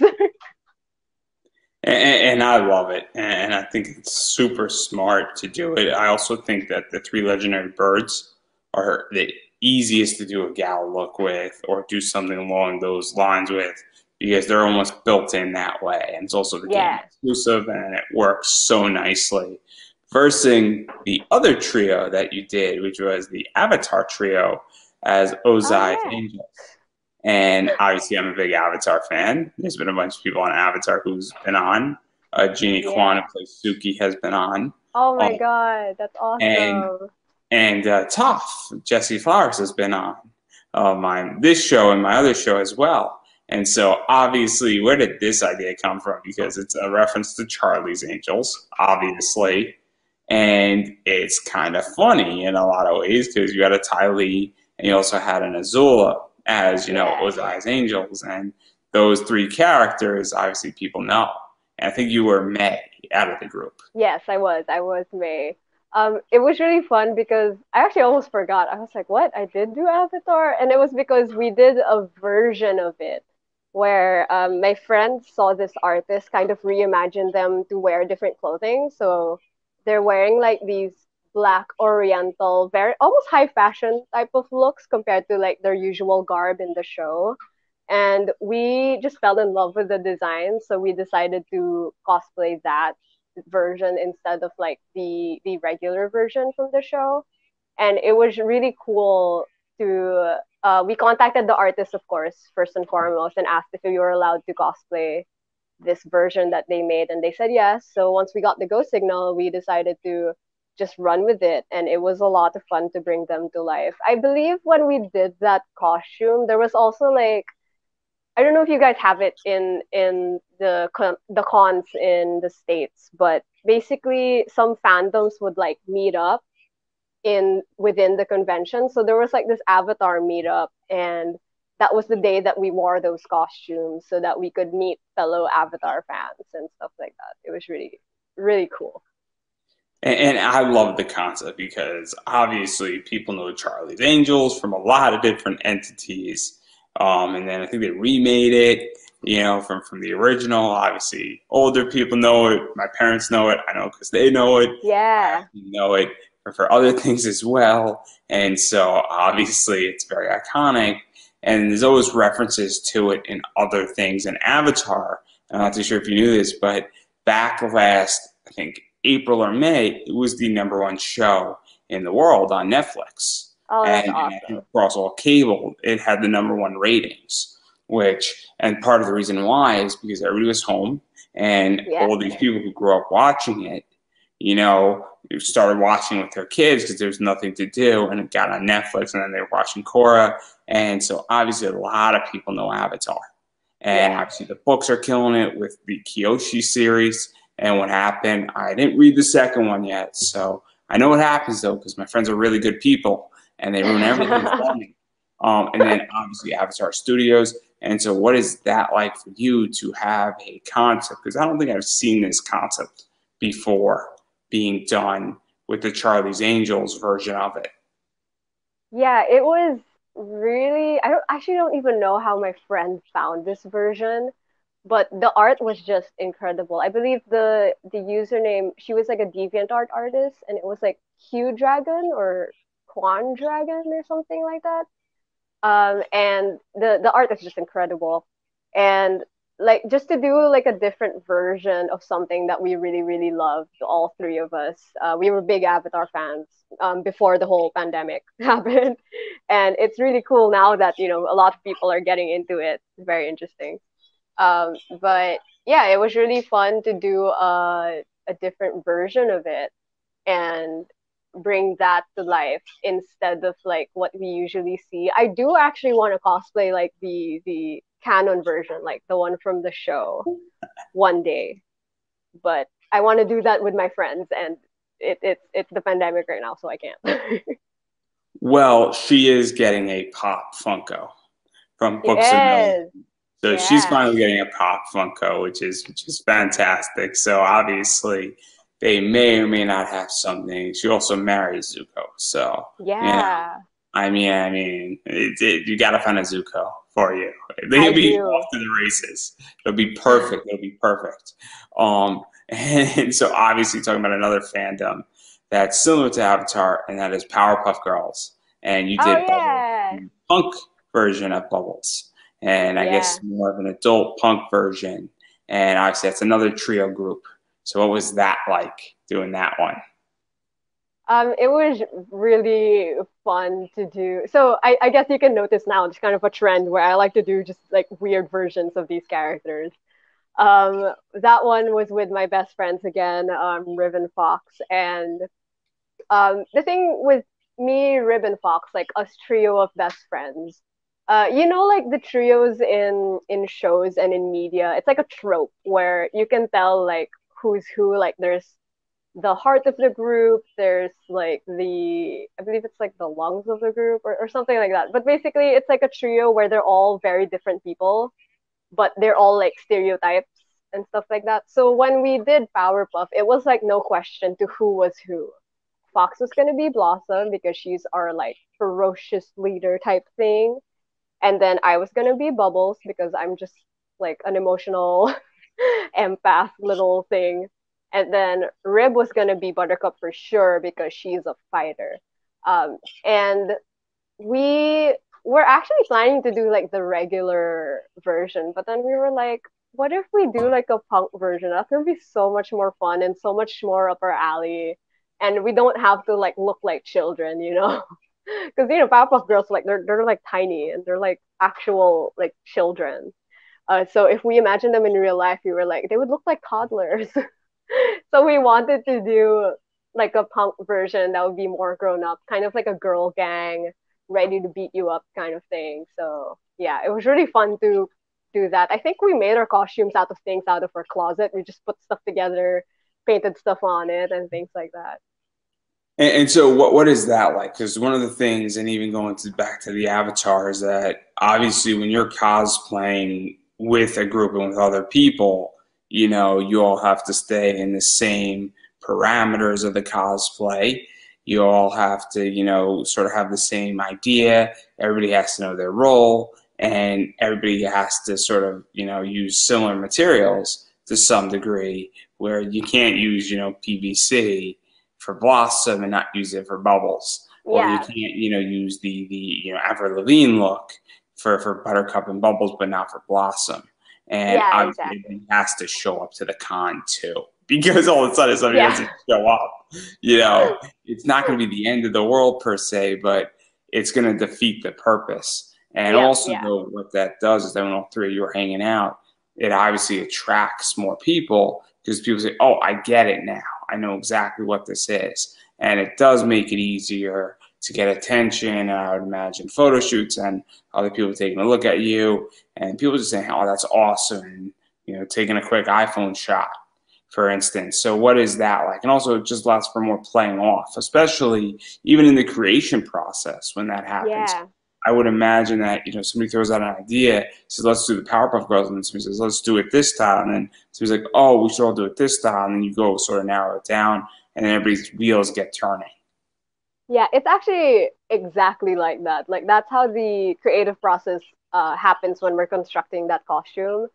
And I love it. And I think it's super smart to do it. I also think that the three legendary birds are the easiest to do a gal look with or do something along those lines with because they're almost built in that way. And it's also the game Yeah. exclusive and it works so nicely. Versing the other trio that you did, which was the Avatar trio as Oh Ozai yeah. Angels. And obviously, I'm a big Avatar fan. There's been a bunch of people on Avatar who's been on. Jeannie Kwan, Yeah. who plays Suki, has been on. Oh Um, my God, that's and awesome. Toph, Jesse Flowers, has been on this show and my other show as well. And so, obviously, where did this idea come from? Because it's a reference to Charlie's Angels, obviously. And it's kind of funny in a lot of ways because you had a Ty Lee and you also had an Azula as, Yeah. Ozai's Angels. And those three characters, obviously, people know. And I think you were May out of the group. Yes, I was. I was May. It was really fun because I actually almost forgot. I was like, what? I did do Avatar? And it was because we did a version of it where my friend saw this artist kind of reimagine them to wear different clothing. So they're wearing like these black oriental, very almost high fashion type of looks compared to like their usual garb in the show. And we just fell in love with the design, so we decided to cosplay that version instead of like the regular version from the show. And it was really cool to we contacted the artist, of course, first and foremost, and asked if we were allowed to cosplay this version that they made, and they said yes. So once we got the go signal, we decided to just run with it, and it was a lot of fun to bring them to life. I believe when we did that costume, there was also like, I don't know if you guys have it in the cons in the States, but basically some fandoms would like meet up in within the convention. So there was like this Avatar meetup, and that was the day that we wore those costumes so that we could meet fellow Avatar fans and stuff like that. It was really really cool. And I love the concept because obviously people know Charlie's Angels from a lot of different entities. And then I think they remade it, from the original. Obviously, older people know it. My parents know it. I know because they know it. I Yeah. actually know it for other things as well. And so obviously it's very iconic. And there's always references to it in other things in Avatar. I'm not too sure if you knew this, but back last, I think, April or May, it was the number one show in the world on Netflix. Oh, that's And I think awesome. across all cable, it had the number one ratings, and part of the reason why is because everybody was home and Yeah. all these people who grew up watching it, started watching with their kids because there was nothing to do and it got on Netflix and then they were watching Korra. And so obviously a lot of people know Avatar. And Yeah. obviously the books are killing it with the Kyoshi series and what happened. I didn't read the second one yet, so I know what happens though because my friends are really good people and they ruin everything for me. And then obviously Avatar Studios. And so, what is that like for you to have a concept? Because I don't think I've seen this concept before being done with the Charlie's Angels version of it. Yeah, it was really, I don't actually don't even know how my friend found this version, but the art was just incredible. I believe the username, she was like a DeviantArt artist, and it was like Q Dragon or Quan Dragon or something like that. And the art is just incredible. And like just to do like a different version of something that we really really loved, all three of us. We were big Avatar fans before the whole pandemic happened, and it's really cool now that a lot of people are getting into it. It's very interesting. But yeah, it was really fun to do a different version of it and bring that to life instead of like what we usually see. I do actually want to cosplay like the canon version, like the one from the show one day. But I want to do that with my friends, and it's the pandemic right now, so I can't. Well, she is getting a Pop Funko from Books a Million. Yes. So she's Yeah. finally getting a Pop Funko, which is fantastic. So obviously, they may or may not have something. She also married Zuko, so Yeah. you got to find a Zuko for you. I They'll be off do. to the races. It'll be perfect. It'll be perfect. And so obviously talking about another fandom that's similar to Avatar, and that is Powerpuff Girls. And you Oh did Bubbles, yeah. the punk version of Bubbles, and I guess Yeah. more of an adult punk version. And obviously that's another trio group. So what was that like doing that one? It was really fun to do. So I guess you can notice now it's kind of a trend where I like to do just like weird versions of these characters. That one was with my best friends again, Riven Fox, and the thing with me, Ribbon Fox, like us trio of best friends, you know, like the trios in shows and in media, it's like a trope where you can tell like who's who. Like there's the heart of the group, there's like I believe it's like the lungs of the group or something like that. But basically, it's like a trio where they're all very different people, but they're all like stereotypes and stuff like that. So when we did Powerpuff, it was like no question to who was who. Fox was gonna be Blossom because she's our like ferocious leader type thing. And then I was gonna be Bubbles because I'm just like an emotional empath little thing. And then Rib was gonna be Buttercup for sure because she's a fighter. And we were actually planning to do like the regular version, but then we were like, what if we do like a punk version? That's gonna be so much more fun and so much more up our alley. And we don't have to like look like children, you know? Because you know, Powerpuff Girls like they're like tiny and they're like actual like children. So if we imagine them in real life, we were like they would look like toddlers. So we wanted to do like a punk version that would be more grown up, kind of like a girl gang, ready to beat you up kind of thing. So yeah, it was really fun to do that. I think we made our costumes out of things out of our closet. We just put stuff together, painted stuff on it, and things like that. And so what is that like? Because one of the things, and even going to back to the avatar, is that obviously when you're cosplaying with a group and with other people, you know, you all have to stay in the same parameters of the cosplay. You all have to, you know, sort of have the same idea. Everybody has to know their role, and everybody has to sort of, you know, use similar materials to some degree, where you can't use, you know, PVC for Blossom and not use it for Bubbles, or you Yeah, can't, you know, use the you know Avril Lavigne look for Buttercup and Bubbles, but not for Blossom. And yeah, obviously, exactly. everybody has to show up to the con too, because all of a sudden somebody Yeah, doesn't show up. You know, it's not going to be the end of the world per se, but it's going to defeat the purpose. And yep, also, yeah, though, what that does is that when all three of you are hanging out, it obviously attracts more people because people say, "Oh, I get it now. I know exactly what this is," and it does make it easier to get attention. I would imagine photo shoots and other people taking a look at you, and people just saying, "Oh, that's awesome," and you know, taking a quick iPhone shot, for instance. So, what is that like? And also, it just allows for more playing off, especially even in the creation process when that happens. yeah. I would imagine that, you know, somebody throws out an idea, says, let's do the Powerpuff Girls, and then somebody says, let's do it this style, and then somebody's like, oh, we should all do it this style, and then you go sort of narrow it down, and then everybody's wheels get turning. Yeah, it's actually exactly like that. Like that's how the creative process happens when we're constructing that costume.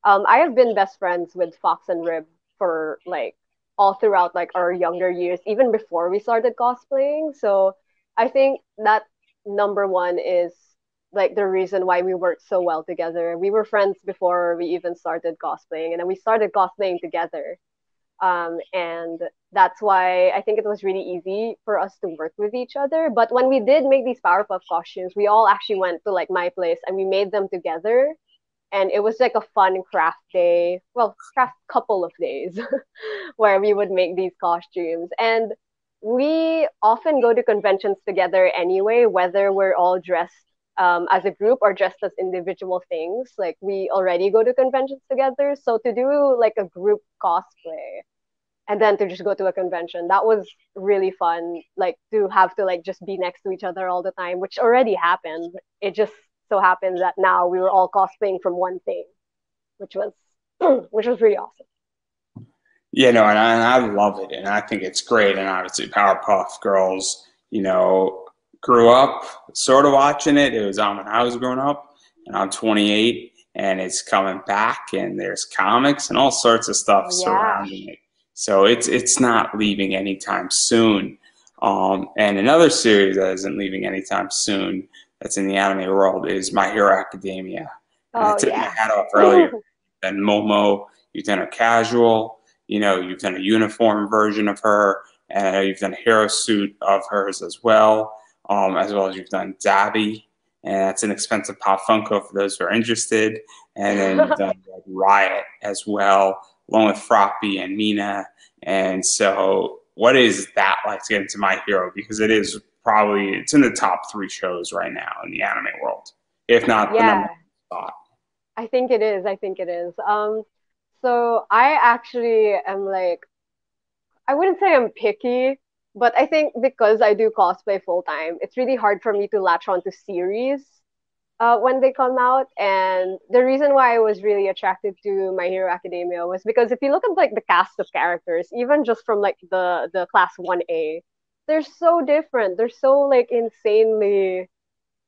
I have been best friends with Fox and Rib for like all throughout like our younger years, even before we started cosplaying. So I think that number one is like the reason why we worked so well together. We were friends before we even started cosplaying, and then we started cosplaying together. And that's why I think it was really easy for us to work with each other. But when we did make these Powerpuff costumes, we all actually went to like my place and we made them together. And it was like a fun craft day, well, craft couple of days where we would make these costumes. And we often go to conventions together anyway, whether we're all dressed as a group or just as individual things. Like we already go to conventions together. So to do like a group cosplay and then to just go to a convention, that was really fun. Like to have to like just be next to each other all the time, which already happened. It just so happened that now we were all cosplaying from one thing, which was which was really awesome. Yeah, no, and I love it, and I think it's great. And obviously, Powerpuff Girls, you know, grew up sort of watching it. It was on when I was growing up, and I'm 28, and it's coming back, and there's comics and all sorts of stuff Yeah. surrounding it. So it's not leaving anytime soon. And another series that isn't leaving anytime soon that's in the anime world is My Hero Academia. And I Oh took my yeah. hat off earlier. And Momo, you've done a casual, you know, you've done a uniform version of her, and I know you've done a hero suit of hers as well as you've done Dabby, and that's an expensive Pop Funko for those who are interested. And then you've done Red Riot as well, along with Froppy and Mina. And so, what is that like to get into My Hero? Because it's in the top three shows right now in the anime world, if not the number Yeah, one spot. I think it is. I think it is. So I actually am like, I wouldn't say I'm picky, but I think because I do cosplay full time, it's really hard for me to latch on to series when they come out. And the reason why I was really attracted to My Hero Academia was because if you look at like the cast of characters, even just from like the class 1A, they're so different. They're so like insanely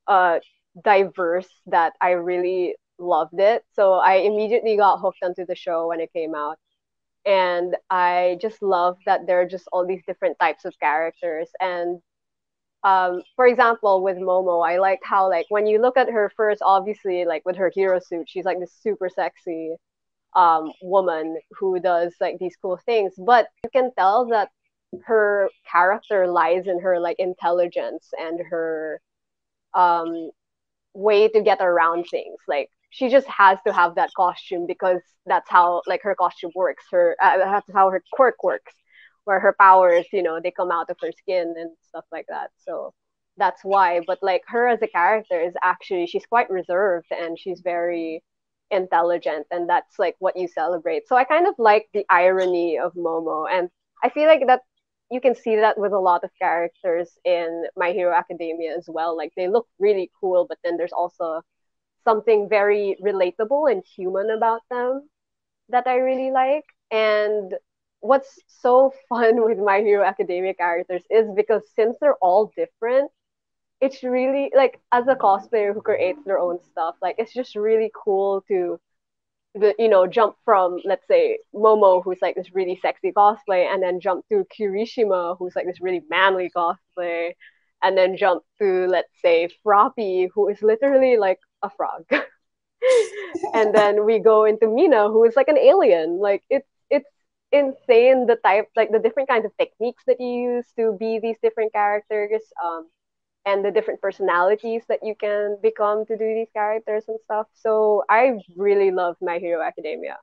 uh diverse that I really loved it. So I immediately got hooked onto the show when it came out. And I just love that there are just all these different types of characters. And for example, with Momo, I liked how like when you look at her first, obviously like with her hero suit, she's like this super sexy woman who does like these cool things. But you can tell that her character lies in her like intelligence and her um way to get around things. Like she just has to have that costume because that's how like her costume works. That's how her quirk works, where her powers, they come out of her skin and stuff like that. So that's why. But like her as a character is actually she's quite reserved and she's very intelligent, and that's like what you celebrate. So I kind of like the irony of Momo, and I feel like that you can see that with a lot of characters in My Hero Academia as well. Like they look really cool, but then there's also something very relatable and human about them that I really like. And what's so fun with My Hero Academia characters is because since they're all different, it's really like as a cosplayer who creates their own stuff, like it's just really cool to jump from, let's say, Momo, who's like this really sexy cosplay, and then jump to Kirishima, who's like this really manly cosplay, and then jump to, let's say, Froppy, who is literally like a frog. And then we go into Mina, who is like an alien. Like it's insane the type, like the different kinds of techniques that you use to be these different characters. And the different personalities that you can become to do these characters and stuff. So I really love My Hero Academia.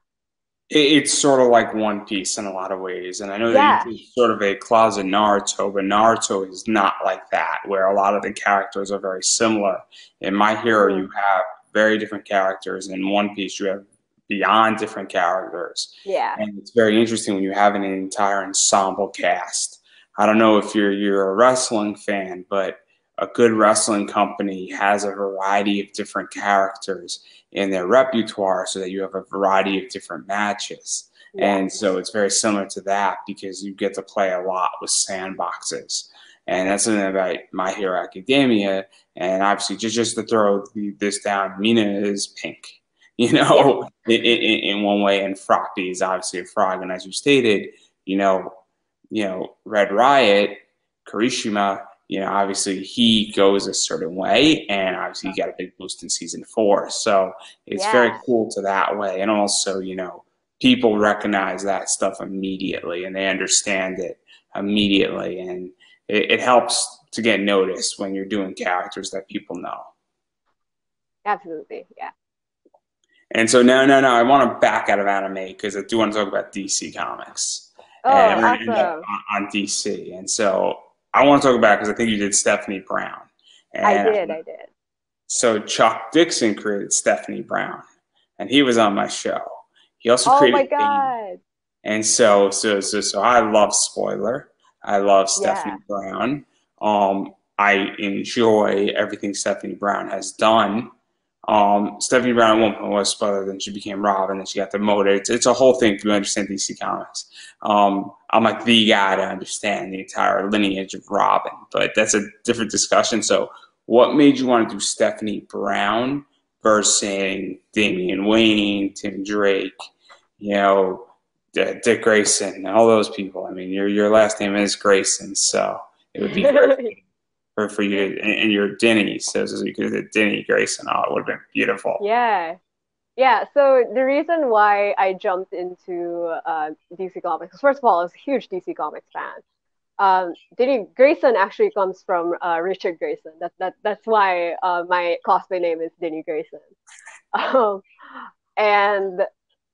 It's sort of like One Piece in a lot of ways, and I know that you Yeah. do sort of a closet Naruto, but Naruto is not like that, where a lot of the characters are very similar. In My Hero, Mm-hmm. you have very different characters. In One Piece, you have beyond different characters, Yeah. and it's very interesting when you have an entire ensemble cast. I don't know if you're a wrestling fan, but a good wrestling company has a variety of different characters in their repertoire so that you have a variety of different matches. Yeah. And so it's very similar to that because you get to play a lot with sandboxes. And that's something about My Hero Academia. And obviously, just to throw this down, Mina is pink, Yeah. in one way, and Froppy is obviously a frog. And as you stated, you know, Red Riot, Karishima, obviously he goes a certain way, and obviously he got a big boost in season 4. So it's very Yeah. cool to that way. And also, people recognize that stuff immediately and they understand it immediately. And it helps to get noticed when you're doing characters that people know. Absolutely. Yeah. And so, no, I want to back out of anime because I do want to talk about DC Comics. And Oh, we're going to end up awesome. on DC. And so I want to talk about because I think you did Stephanie Brown. I And did. I did. so Chuck Dixon created Stephanie Brown, and he was on my show. He also Oh my created Bane. God. And so I love Spoiler. I love Yeah. Stephanie Brown. I enjoy everything Stephanie Brown has done. Stephanie Brown at one point was Spoiler, then she became Robin, then she got demoted. It's a whole thing to understand DC Comics. I'm like the guy to understand the entire lineage of Robin, but that's a different discussion. So, what made you want to do Stephanie Brown versus Damian Wayne, Tim Drake, you know, Dick Grayson, all those people? I mean, your last name is Grayson, so it would be very for you to, and you're Dinny, so you could have Dinny Grayson. Oh, it would have been beautiful. Yeah. Yeah, so the reason why I jumped into DC Comics, first of all, I was a huge DC Comics fan. Dinny Grayson actually comes from Richard Grayson. That's why my cosplay name is Dinny Grayson. Um, and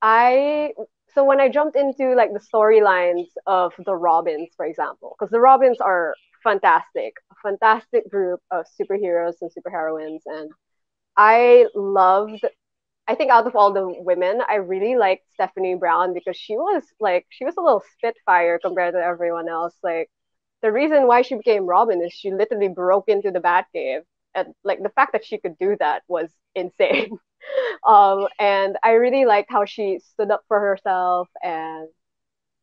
I so when I jumped into like the storylines of the Robins, for example, because the Robins are fantastic, a fantastic group of superheroes and superheroines, and I loved. I think out of all the women, I really liked Stephanie Brown because she was a little spitfire compared to everyone else. Like the reason why she became Robin is she literally broke into the Batcave, and like the fact that she could do that was insane. And I really liked how she stood up for herself and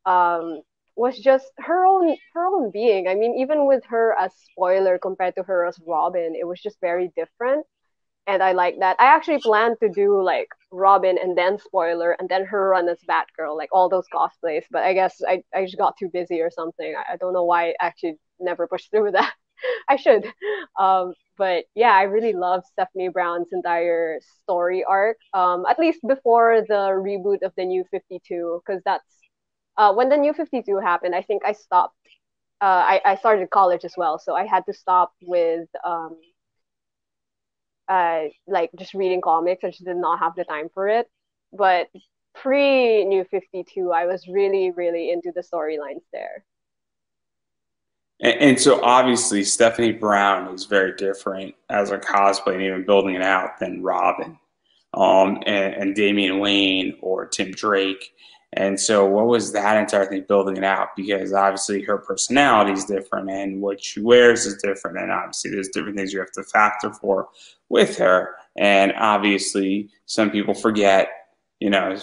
um, was just her own being. I mean, even with her as spoiler compared to her as Robin, it was just very different. And I like that. I actually planned to do like Robin and then spoiler and then her run as Batgirl, like all those cosplays. But I guess I just got too busy or something. I don't know why I actually never pushed through with that. I should. But yeah, I really love Stephanie Brown's entire story arc. At least before the reboot of the New 52, because that's when the New 52 happened. I think I stopped. I started college as well, so I had to stop with like just reading comics. I just did not have the time for it. But pre New 52, I was really, really into the storylines there. And so obviously Stephanie Brown is very different as a cosplay and even building it out than Robin, and Damian Wayne or Tim Drake. And so what was that entire thing building it out? Because obviously her personality is different and what she wears is different. And obviously there's different things you have to factor for with her. And obviously some people forget,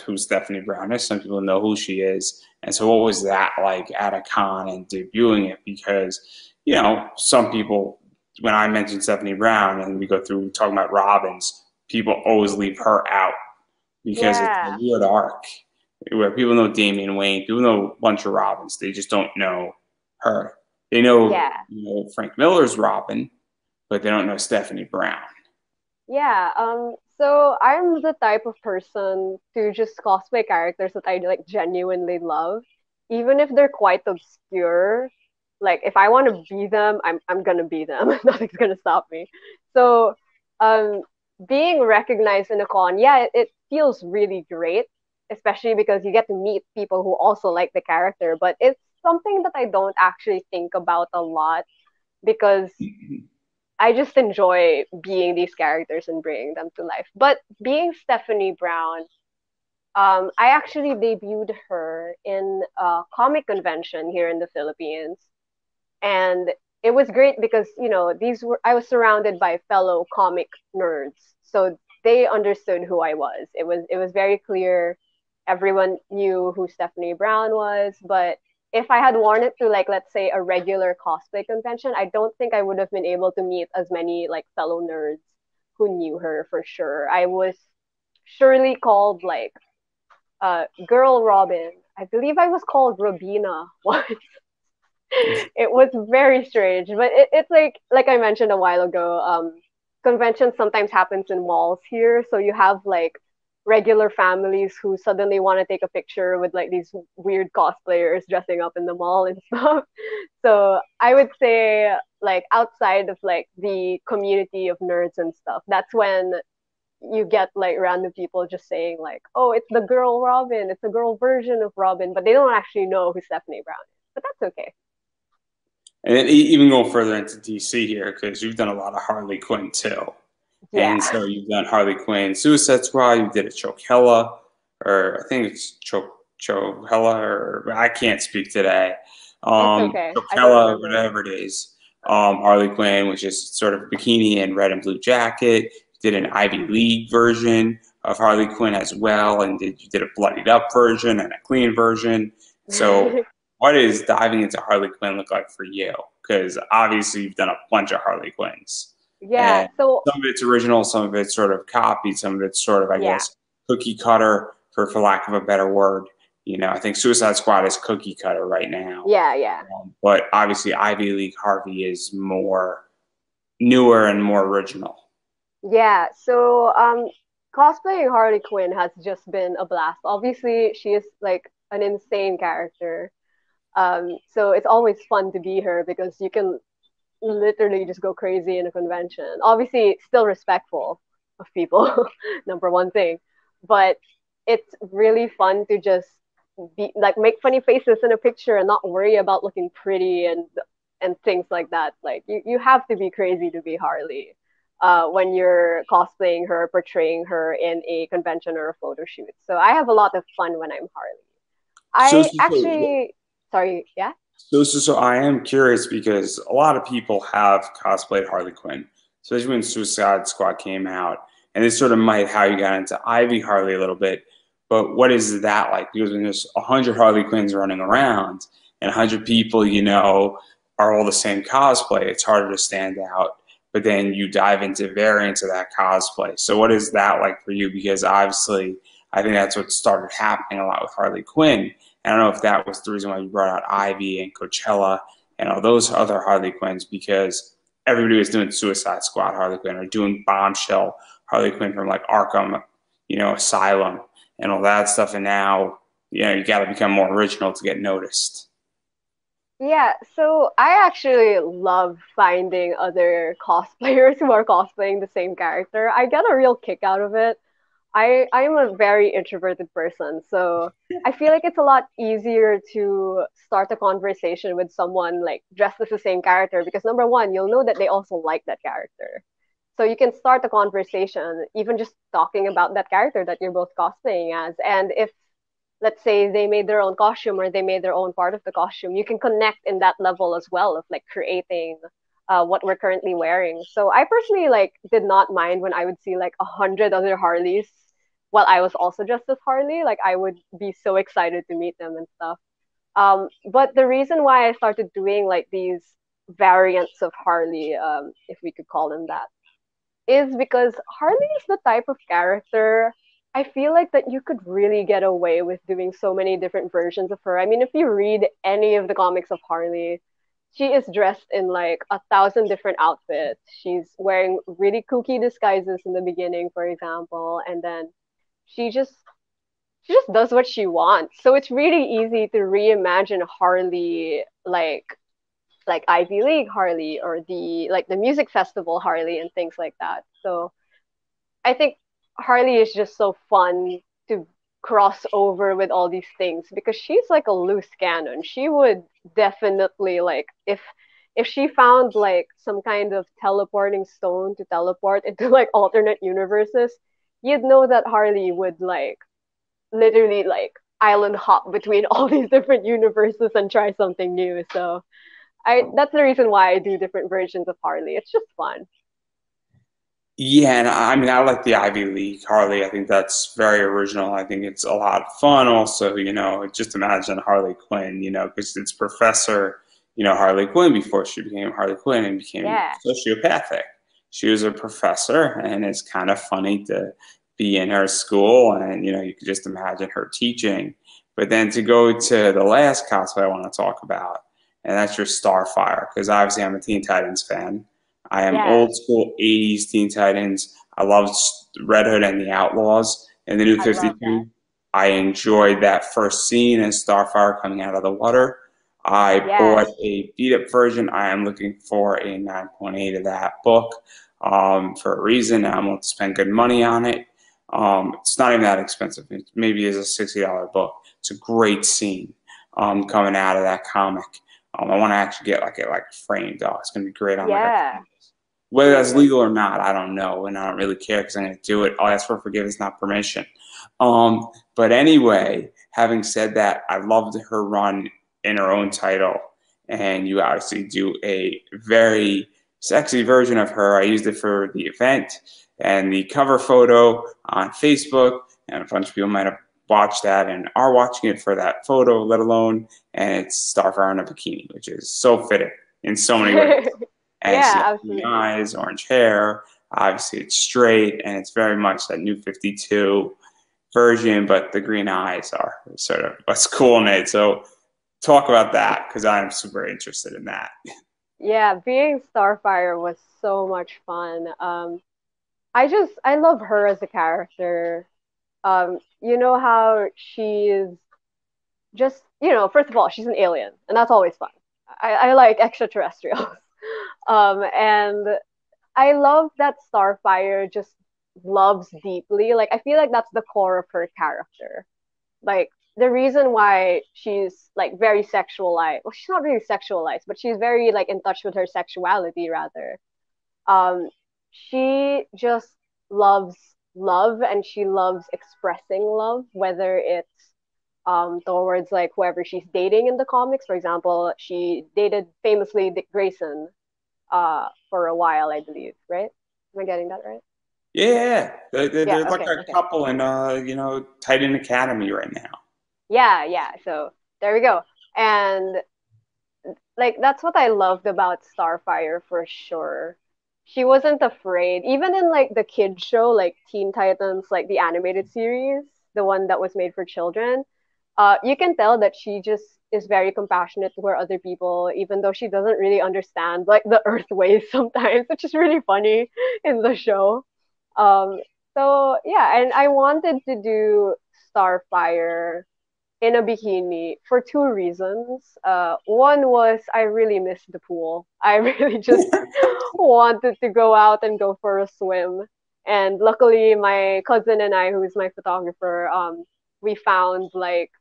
who Stephanie Brown is. Some people know who she is. And so what was that like at a con and debuting it? Because, some people, when I mention Stephanie Brown and we go through talking about Robins, people always leave her out because it's a Yeah, weird arc where people know Damian Wayne, people know a bunch of Robins, they just don't know her. They know, yeah. Frank Miller's Robin, but they don't know Stephanie Brown. Yeah, so I'm the type of person to just cosplay characters that I like genuinely love, even if they're quite obscure. Like if I want to be them, I'm gonna be them. Nothing's gonna stop me. So, um, being recognized in a con, yeah, it feels really great, especially because you get to meet people who also like the character. But it's something that I don't actually think about a lot because I just enjoy being these characters and bringing them to life. But being Stephanie Brown, I actually debuted her in a comic convention here in the Philippines, and it was great because these were I was surrounded by fellow comic nerds, so they understood who I was. It was very clear. Everyone knew who Stephanie Brown was, but if I had worn it to like let's say a regular cosplay convention, I don't think I would have been able to meet as many like fellow nerds who knew her for sure. I was surely called like girl Robin. I believe I was called Robina once. It was very strange, but it's like I mentioned a while ago. Conventions sometimes happens in malls here, so you have like regular families who suddenly want to take a picture with like these weird cosplayers dressing up in the mall and stuff. So I would say like outside of like the community of nerds and stuff, that's when you get like random people just saying like, "Oh, it's the girl Robin, it's a girl version of Robin," but they don't actually know who Stephanie Brown is. But that's okay. And then even going further into DC here, because you've done a lot of Harley Quinn too. And Yeah, so you've done Harley Quinn, Suicide Squad, you did a Chokella, or I think it's Chokella, or I can't speak today. it's okay. I don't Chokella, remember it. whatever it is. Harley Quinn, which is sort of bikini and red and blue jacket. Did an Ivy League version of Harley Quinn as well, and you did a bloodied up version and a clean version. So, what is diving into Harley Quinn look like for you? Because obviously you've done a bunch of Harley Quinns. Yeah, And so some of it's original, some of it's sort of copied, some of it's sort of, I yeah, guess, cookie cutter, for lack of a better word. I think Suicide Squad is cookie cutter right now. yeah. But obviously, Ivy League Harvey is more newer and more original. Yeah, so cosplaying Harley Quinn has just been a blast. Obviously, she is like an insane character. So it's always fun to be her because you can literally just go crazy in a convention. Obviously, still respectful of people, number one thing. But it's really fun to just be like make funny faces in a picture and not worry about looking pretty and things like that. Like you have to be crazy to be Harley. When you're cosplaying her, portraying her in a convention or a photo shoot. So I have a lot of fun when I'm Harley. So, I so, so, actually, sorry, yeah? so I am curious because a lot of people have cosplayed Harley Quinn, especially when Suicide Squad came out, and this sort of might how you got into Ivy Harley a little bit. But what is that like? Because when there's 100 Harley Quinns running around and 100 people, are all the same cosplay, it's harder to stand out. But then you dive into variants of that cosplay. So what is that like for you? Because obviously, I think that's what started happening a lot with Harley Quinn. I don't know if that was the reason why you brought out Ivy and Coachella and all those other Harley Quinns because everybody was doing Suicide Squad Harley Quinn or doing Bombshell Harley Quinn from like Arkham, Asylum and all that stuff. And now, you got to become more original to get noticed. Yeah, so I actually love finding other cosplayers who are cosplaying the same character. I get a real kick out of it. I'm a very introverted person, so I feel like it's a lot easier to start a conversation with someone like dressed as the same character because number one, you'll know that they also like that character. So you can start a conversation even just talking about that character that you're both cosplaying as. And if let's say they made their own costume or they made their own part of the costume, you can connect in that level as well of like creating what we're currently wearing. So I personally like did not mind when I would see like 100 other Harleys while I was also dressed as Harley. Like I would be so excited to meet them and stuff. But the reason why I started doing like these variants of Harley, if we could call them that, is because Harley is the type of character I feel like that you could really get away with doing so many different versions of her. I mean, if you read any of the comics of Harley, she is dressed in like 1,000 different outfits. She's wearing really kooky disguises in the beginning, for example, and then she just she just does what she wants. So it's really easy to reimagine Harley like Ivy League Harley or the music festival Harley and things like that. So I think Harley is just so fun to cross over with all these things because she's like a loose cannon. She would definitely like if she found like some kind of teleporting stone to teleport into like alternate universes, you'd know that Harley would like literally like island hop between all these different universes and try something new. So I that's the reason why I do different versions of Harley. It's just fun. Yeah, and I mean, I like the Ivy League Harley. I think that's very original. I think it's a lot of fun. Also, just imagine Harley Quinn, because it's Professor, Harley Quinn before she became Harley Quinn and became Yeah. sociopathic. She was a professor, and it's kind of funny to be in her school, and you could just imagine her teaching. But then to go to the last cosplay I want to talk about, and that's your Starfire, because obviously I'm a Teen Titans fan. I am Yeah. old school 80s Teen Titans. I loved Red Hood and the Outlaws in the new I love that. 52. I enjoyed that first scene as Starfire coming out of the water. I Yeah. bought a beat up version. I am looking for a 9.8 of that book for a reason. I'm going to spend good money on it. It's not even that expensive. It maybe is a $60 book. It's a great scene coming out of that comic. I want to actually get it like framed. Oh, it's going to be great on like a Yeah. canvas. Whether that's Amazing. legal or not, I don't know, and I don't really care because I'm going to do it. I'll ask for forgiveness, not permission. But anyway, having said that, I loved her run in her own title, and you obviously do a very sexy version of her. I used it for the event and the cover photo on Facebook, and a bunch of people might have watched that and are watching it for that photo, let alone, and it's Starfire in a bikini, which is so fitting in so many ways. And she Yeah, has green absolutely. eyes, orange hair. Obviously, it's straight, and it's very much that new 52 version, but the green eyes are sort of what's cool in it. So, talk about that because I'm super interested in that. Yeah, being Starfire was so much fun. I love her as a character. You know how she's just first of all, she's an alien, and that's always fun. I like extraterrestrials. And I love that Starfire just loves deeply. Like, I feel like that's the core of her character. Like, the reason why she's like very sexualized, well, she's not really sexualized, but she's very like in touch with her sexuality rather. Um, she just loves love, and she loves expressing love, whether it's towards like whoever she's dating in the comics. For example, she dated famously Dick Grayson for a while, I believe, right? Am I getting that right? Yeah, they're Yeah, like okay, a okay. couple in Titan Academy right now. Yeah, yeah. So there we go. And like that's what I loved about Starfire for sure. She wasn't afraid. Even in like the kids show, like Teen Titans, like the animated series, the one that was made for children, you can tell that she just is very compassionate toward other people, even though she doesn't really understand like the Earth ways sometimes, which is really funny in the show. Um, so yeah, and I wanted to do Starfire in a bikini for two reasons. One was I really missed the pool. I really just wanted to go out and go for a swim. And luckily, my cousin and I, who is my photographer, we found like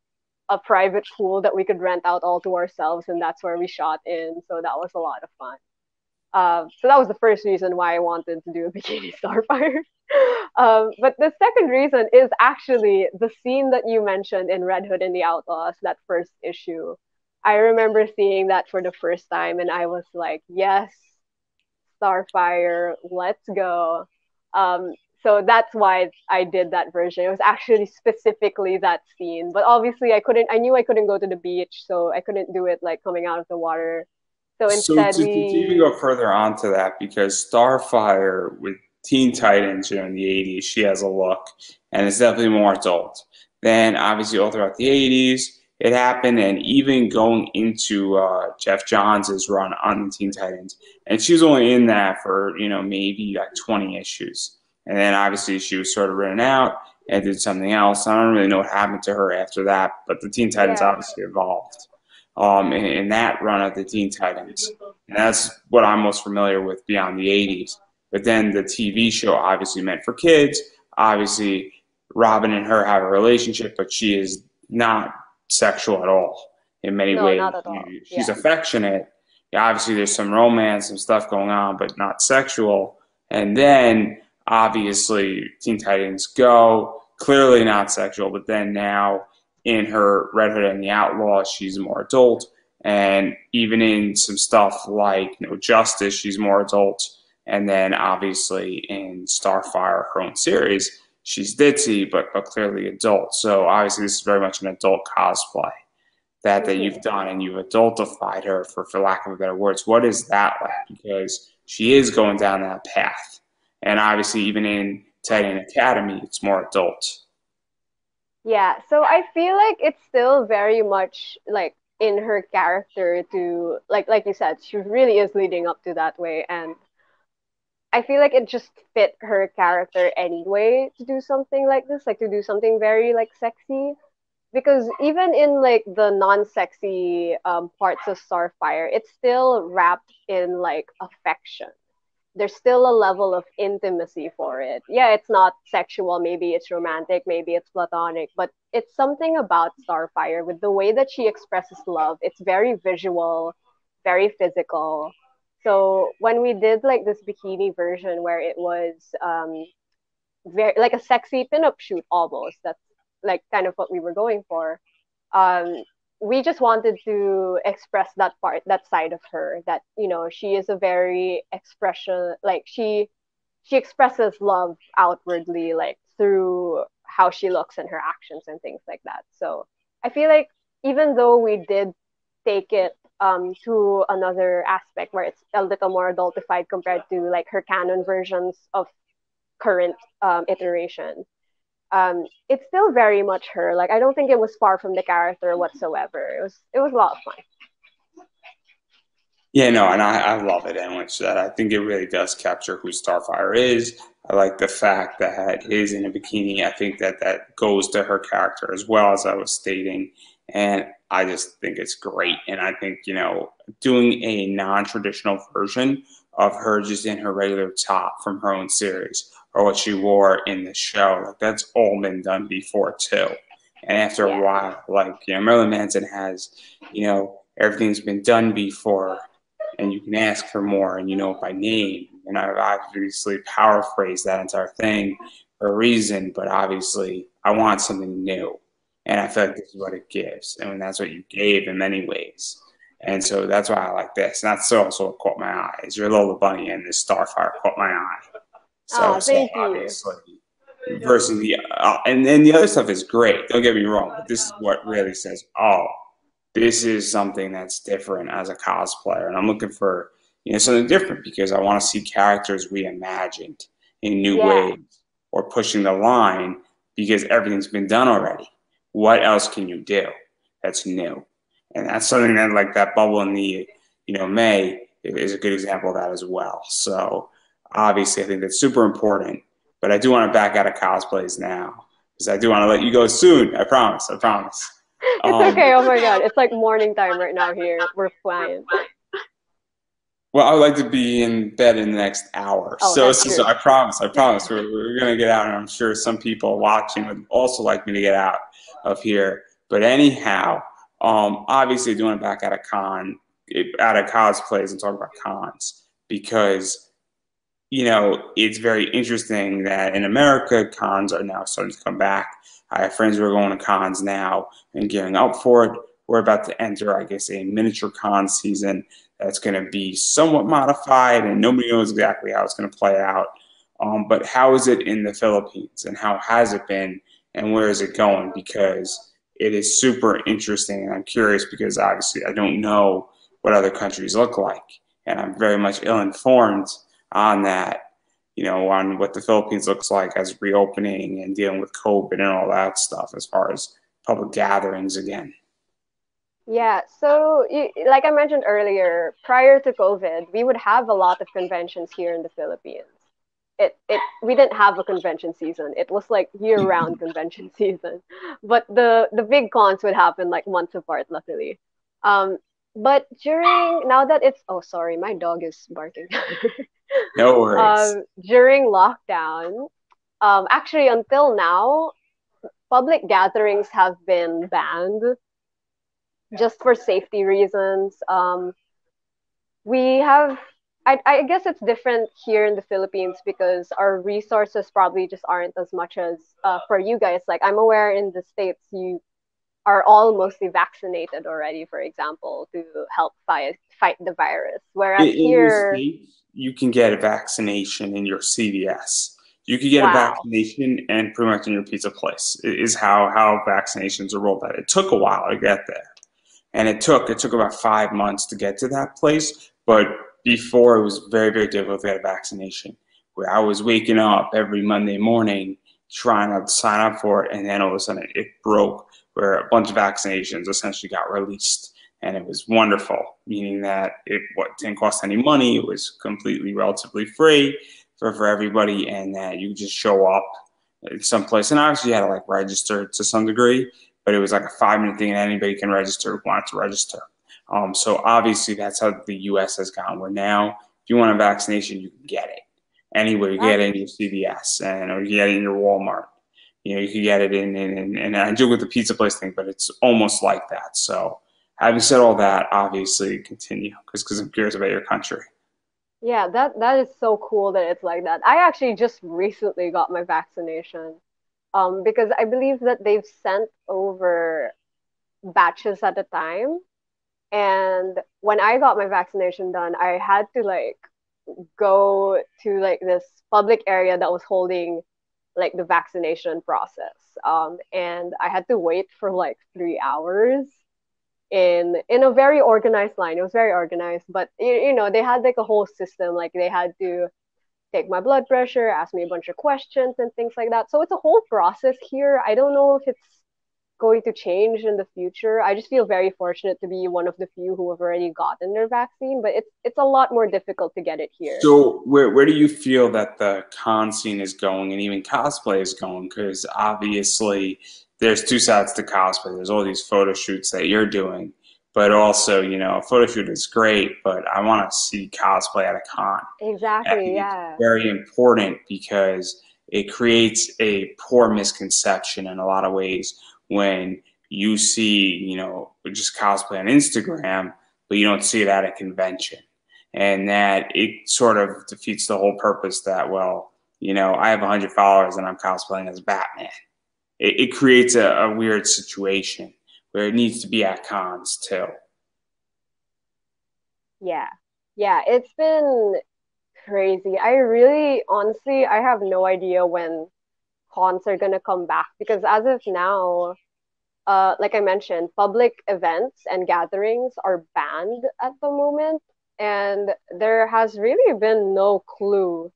a private pool that we could rent out all to ourselves, and that's where we shot in. So that was a lot of fun. So that was the first reason why I wanted to do a Bikini Starfire. But the second reason is actually the scene that you mentioned in Red Hood and the Outlaws, that first issue. I remember seeing that for the first time, and I was like, yes, Starfire, let's go. Um, so that's why I did that version. It was actually specifically that scene. But obviously I knew I couldn't go to the beach, so I couldn't do it like coming out of the water. So So instead to even we go further onto that, because Starfire with Teen Titans, in the '80s, she has a look, and it's definitely more adult. Then obviously all throughout the '80s, it happened, and even going into Jeff Johns' run on the Teen Titans, and she was only in that for maybe like 20 issues, and then obviously she was sort of written out and did something else. I don't really know what happened to her after that, but the Teen Titans yeah. obviously evolved in that run of the Teen Titans. And that's what I'm most familiar with beyond the '80s. But then the TV show obviously meant for kids. Obviously, Robin and her have a relationship, but she is not sexual at all in many No, ways. not at all. She's Yeah. affectionate. Yeah, obviously, there's some romance, some stuff going on, but not sexual. And then, obviously, Teen Titans Go, clearly not sexual, but then now in her Red Hood and the Outlaw, she's more adult. And even in some stuff like Justice, she's more adult. And then obviously in Starfire, her own series, she's ditzy but clearly adult. So obviously this is very much an adult cosplay that you've Hmm. done, and you've adultified her for lack of a better words. What is that like? Because she is going down that path. And obviously even in Titan Academy, it's more adult. Yeah. So I feel like it's still very much like in her character to like you said, she really is leading up to that way, and I feel like it just fit her character anyway to do something like this, like to do something very like sexy. Because even in like the non-sexy parts of Starfire, it's still wrapped in like affection. There's still a level of intimacy for it. Yeah, it's not sexual, maybe it's romantic, maybe it's platonic, but it's something about Starfire with the way that she expresses love. It's very visual, very physical. So when we did like this bikini version where it was very like a sexy pinup shoot almost, that's like kind of what we were going for. Um, we just wanted to express that part, that side of her, that she is a very expression, like she expresses love outwardly, like through how she looks and her actions and things like that. So I feel like even though we did take it to another aspect where it's a little more adultified compared to like her canon versions of current iteration, it's still very much her. Like I don't think it was far from the character whatsoever. It was a lot of fun. Yeah, no, and I love it, and which that I think it really does capture who Starfire is. I like the fact that it is in a bikini. I think that that goes to her character as well, as I was stating, And I just think it's great. And I think, doing a non-traditional version of her just in her regular top from her own series or what she wore in the show, like that's all been done before too. And after a Yeah. while, like, Marilyn Manson has, everything's been done before and you can ask for more and you know it by name. And I've obviously paraphrased that entire thing for a reason, but obviously I want something new. And I feel like this is what it gives. And that's what you gave in many ways. And so that's why I like this. And that's also what caught my eye. Is your Lola Bunny and this Starfire caught my eye. Oh, So thank you. obviously, versus and then the other stuff is great. Don't get me wrong, but this is what really says, oh, this is something that's different as a cosplayer, and I'm looking for something different because I want to see characters reimagined in new Yeah. ways or pushing the line because everything's been done already. What else can you do that's new? And that's something that like that bubble in the May is a good example of that as well. So obviously, I think that's super important. But I do want to back out of cosplays now because I do want to let you go soon. I promise. I promise. It's Um, okay. Oh my God. It's like morning time right now here. We're flying. well, I would like to be in bed in the next hour. Oh, So, that's so true. I promise. I promise. We're going to get out, and I'm sure some people watching would also like me to get out of here. But anyhow, obviously, doing it back out of cosplays and talk about cons because it's very interesting that in America, cons are now starting to come back. I have friends who are going to cons now and gearing up for it. We're about to enter, I guess, a miniature con season that's going to be somewhat modified, and nobody knows exactly how it's going to play out. But how is it in the Philippines, and how has it been, and where is it going? Because it is super interesting, and I'm curious because obviously I don't know what other countries look like, and I'm very much ill-informed on that, on what the Philippines looks like as reopening and dealing with COVID and all that stuff as far as public gatherings again. Yeah, so like I mentioned earlier, prior to COVID, we would have a lot of conventions here in the Philippines. It we didn't have a convention season. It was like year-round convention season. But the big cons would happen like months apart, luckily. Um, but during now that it's oh sorry, my dog is barking. No worries. During lockdown, actually until now, public gatherings have been banned just for safety reasons. We have, I guess it's different here in the Philippines because our resources probably just aren't as much as for you guys. Like I'm aware in the States, you are all mostly vaccinated already, for example, to help fight the virus. Whereas In the here, States, you can get a vaccination in your CVS. You could get a wow, vaccination and pretty much in your pizza place is how vaccinations are rolled out. It took a while to get there. And it took about 5 months to get to that place. But before it was very, very difficult to get a vaccination. Where I was waking up every Monday morning trying to sign up for it, and then all of a sudden it broke where a bunch of vaccinations essentially got released. And it was wonderful, meaning that it didn't cost any money. It was completely relatively free for everybody, and that you just show up at some place. And obviously you had to like register to some degree, but it was like a 5 minute thing and anybody can register who wants to register. So obviously that's how the US has gone, where now if you want a vaccination, you can get it anywhere. You can that's get it in your CVS or you can get it in your Walmart. You can get it and I do with the pizza place thing, but it's almost like that. So having said all that, obviously continue because I'm curious about your country. yeah, that is so cool that it's like that. I actually just recently got my vaccination. Because I believe that they've sent over batches at a time. And when I got my vaccination done, I had to like go to like this public area that was holding like the vaccination process. And I had to wait for like 3 hours in a very organized line. It was very organized, but they had like a whole system. Like they had to take my blood pressure, ask me a bunch of questions and things like that. So it's a whole process here. I don't know if it's going to change in the future. I just feel very fortunate to be one of the few who have already gotten their vaccine, but it's a lot more difficult to get it here. So where do you feel that the con scene is going and even cosplay is going? Because obviously there's two sides to cosplay. There's all these photo shoots that you're doing, but also, you know, a photo shoot is great, but I want to see cosplay at a con. I Exactly, think it's yeah. very important because it creates a poor misconception in a lot of ways when you see, you know, just cosplay on Instagram, but you don't see it at a convention. And that it sort of defeats the whole purpose that, well, you know, I have 100 followers and I'm cosplaying as Batman. It creates a weird situation where it needs to be at cons too. Yeah. Yeah, it's been crazy. I really, honestly, I have no idea when cons are gonna come back because as of now, like I mentioned, public events and gatherings are banned at the moment, and there has really been no clue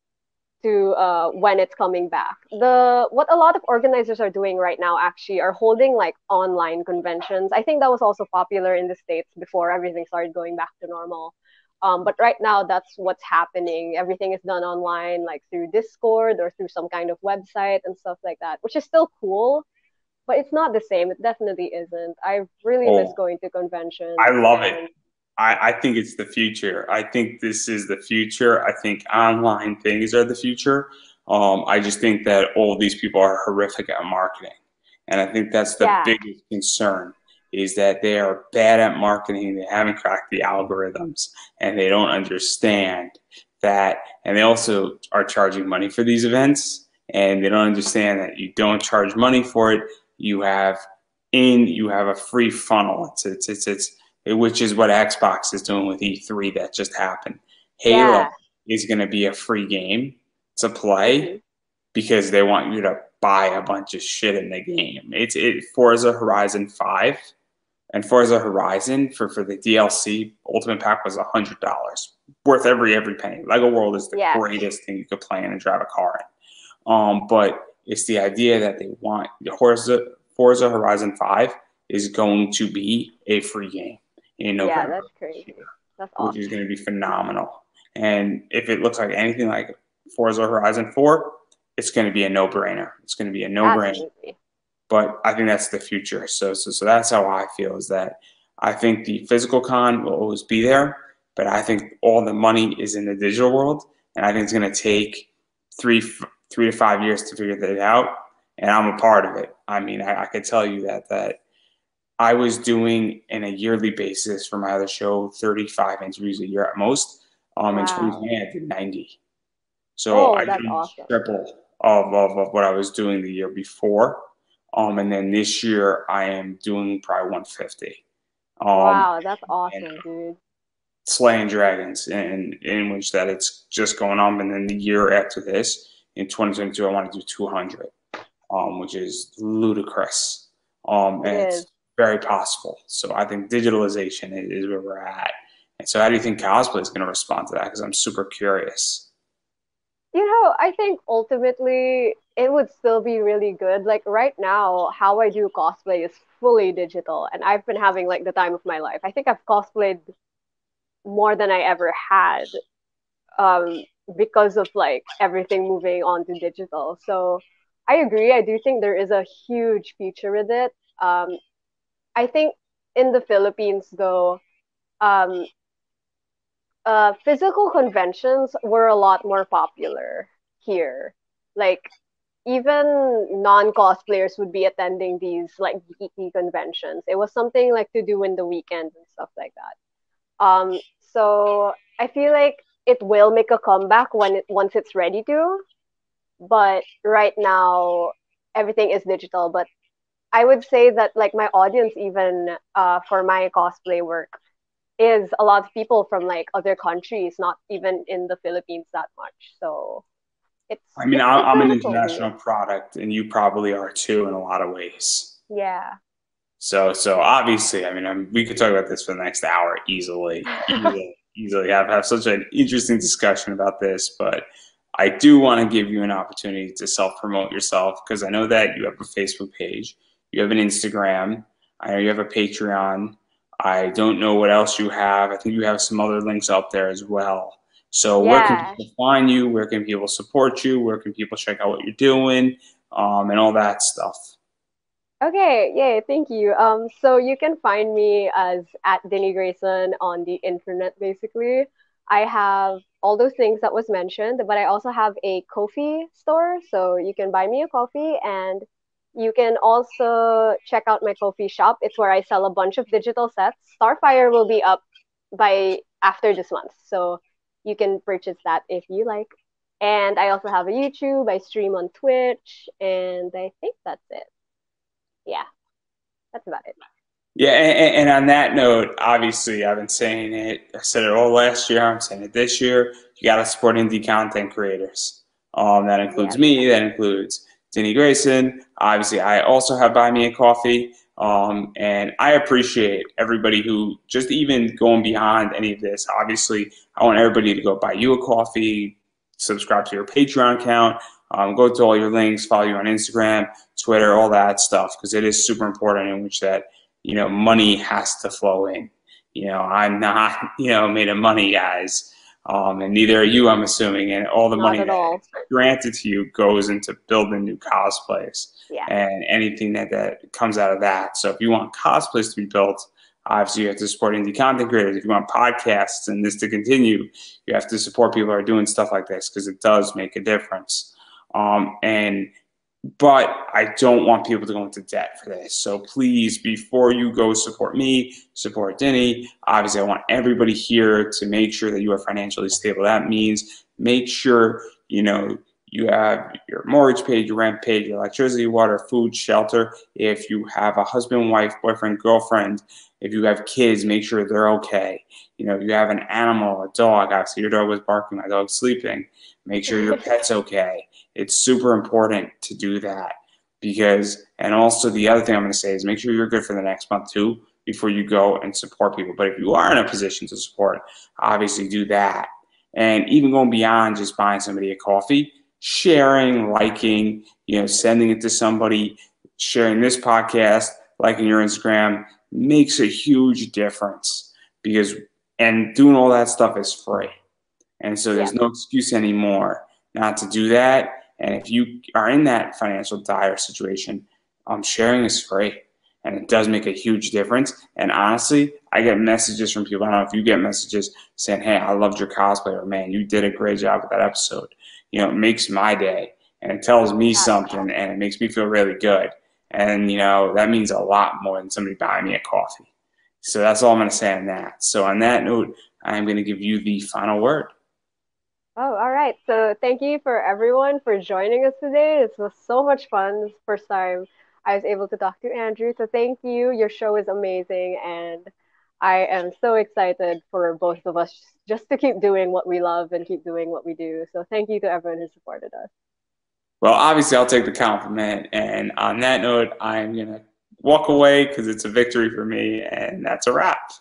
to when it's coming back. The what a lot of organizers are doing right now actually are holding like online conventions. I think that was also popular in the States before everything started going back to normal. But right now, that's what's happening. Everything is done online, like through Discord or through some kind of website and stuff like that, which is still cool, but it's not the same. It definitely isn't. I really miss Oh, going to I conventions love it. and I think it's the future. I think this is the future. I think online things are the future. I just think that all these people are horrific at marketing. And I think that's the yeah, biggest concern is that they are bad at marketing. They haven't cracked the algorithms and they don't understand that. And they also are charging money for these events and they don't understand that you don't charge money for it. You have you have a free funnel. It's which is what Xbox is doing with E3 that just happened. Halo yeah. is going to be a free game to Hmm. play because they want you to buy a bunch of shit in the game. It's Forza Horizon 5 and Forza Horizon for the DLC Ultimate Pack was $100, worth every penny. Lego World is the Yeah, greatest thing you could play in and drive a car in. But it's the idea that they want Forza Horizon 5 is going to be a free game in yeah, November that's crazy. That's which is awesome. going to be phenomenal. And if it looks like anything like Forza Horizon 4, it's going to be a no-brainer. It's going to be a no-brainer. Absolutely. But I think that's the future. So that's how I feel is that I think the physical con will always be there, but I think all the money is in the digital world, and I think it's going to take three 3 to 5 years to figure that out. And I'm a part of it. I mean, I could tell you that I was doing in a yearly basis for my other show 35 interviews a year at most. In Wow. 2020, I did 90. So Oh, I that's did awesome. triple of what I was doing the year before. And then this year I am doing probably 150. Um, Wow, that's and awesome, dude. slaying dragons in which that it's just going on. And then the year after this, in 2022, I want to do 200, which is ludicrous. It And is. it's very possible. So I think digitalization is where we're at. And so how do you think cosplay is going to respond to that? Because I'm super curious. You know, I think ultimately it would still be really good. Like right now, how I do cosplay is fully digital, and I've been having like the time of my life. I think I've cosplayed more than I ever had, um, because of like everything moving on to digital. So I agree. I do think there is a huge future with it. I think in the Philippines, though, um, physical conventions were a lot more popular here. Like even non-cosplayers would be attending these like geeky conventions. It was something like to do in the weekends and stuff like that. So I feel like it will make a comeback once it's ready to. But right now, everything is digital. But I would say that like my audience, even for my cosplay work, is a lot of people from like other countries, not even in the Philippines that much. So it's I mean, it's it's I'm an really cool international here. product, and you probably are too in a lot of ways. Yeah. So obviously, I mean, we could talk about this for the next hour easily. Have such an interesting discussion about this, but I do want to give you an opportunity to self promote yourself because I know that you have a Facebook page, You have an Instagram. I know you have a Patreon. I don't know what else you have. I think you have some other links up there as well. So where can Yeah. people find you? Where can people support you? Where can people check out what you're doing? And all that stuff. Okay, yay, thank you. So you can find me as at Dinny Grayson on the internet, basically. I have all those things that was mentioned, but I also have a coffee store, so you can buy me a coffee, and you can also check out my coffee shop. It's where I sell a bunch of digital sets. Starfire will be up by after this month, so you can purchase that if you like. And I also have a YouTube. I stream on Twitch, and I think that's it. Yeah, that's about it. Yeah, and on that note, obviously, I've been saying it. I said it all last year. I'm saying it this year. You got to support indie content creators. That includes Yes. me. That includes Dinny Grayson. Obviously, I also have Buy Me a Coffee. And I appreciate everybody who just even going beyond any of this. Obviously, I want everybody to go buy you a coffee, subscribe to your Patreon account, go to all your links, follow you on Instagram, Twitter, all that stuff, because it is super important in which that money has to flow in. I'm not, made of money, guys. And neither are you, I'm assuming. And all the Not money at that all. is granted to you goes into building new cosplays Yeah. and anything that comes out of that. So if you want cosplays to be built, obviously you have to support indie content creators. If you want podcasts and this to continue, you have to support people who are doing stuff like this because it does make a difference. But I don't want people to go into debt for this. So please, before you go support me, support Dinny, obviously I want everybody here to make sure that you are financially stable. That means make sure, you have your mortgage paid, your rent paid, your electricity, water, food, shelter. If you have a husband, wife, boyfriend, girlfriend, if you have kids, make sure they're okay. If you have an animal, a dog, obviously your dog was barking, my dog's sleeping. Make sure your pet's okay. It's super important to do that and also the other thing I'm going to say is make sure you're good for the next month too before you go and support people. But if you are in a position to support, obviously do that. And even going beyond just buying somebody a coffee, sharing, liking, sending it to somebody, sharing this podcast, liking your Instagram makes a huge difference and doing all that stuff is free. And so Yeah. there's no excuse anymore not to do that. And if you are in that financial dire situation, sharing is free. And it does make a huge difference. And honestly, I get messages from people. I don't know if you get messages saying, hey, I loved your cosplay, or man, you did a great job with that episode. It makes my day. And it tells me something, and it makes me feel really good. And, that means a lot more than somebody buying me a coffee. So that's all I'm going to say on that. So on that note, I'm going to give you the final word. Oh, all right. So thank you for everyone for joining us today. This was so much fun. This is the first time I was able to talk to Andrew. So thank you. Your show is amazing, and I am so excited for both of us just to keep doing what we love and keep doing what we do. So thank you to everyone who supported us. Well, obviously, I'll take the compliment. And on that note, I'm going to walk away because it's a victory for me, and that's a wrap.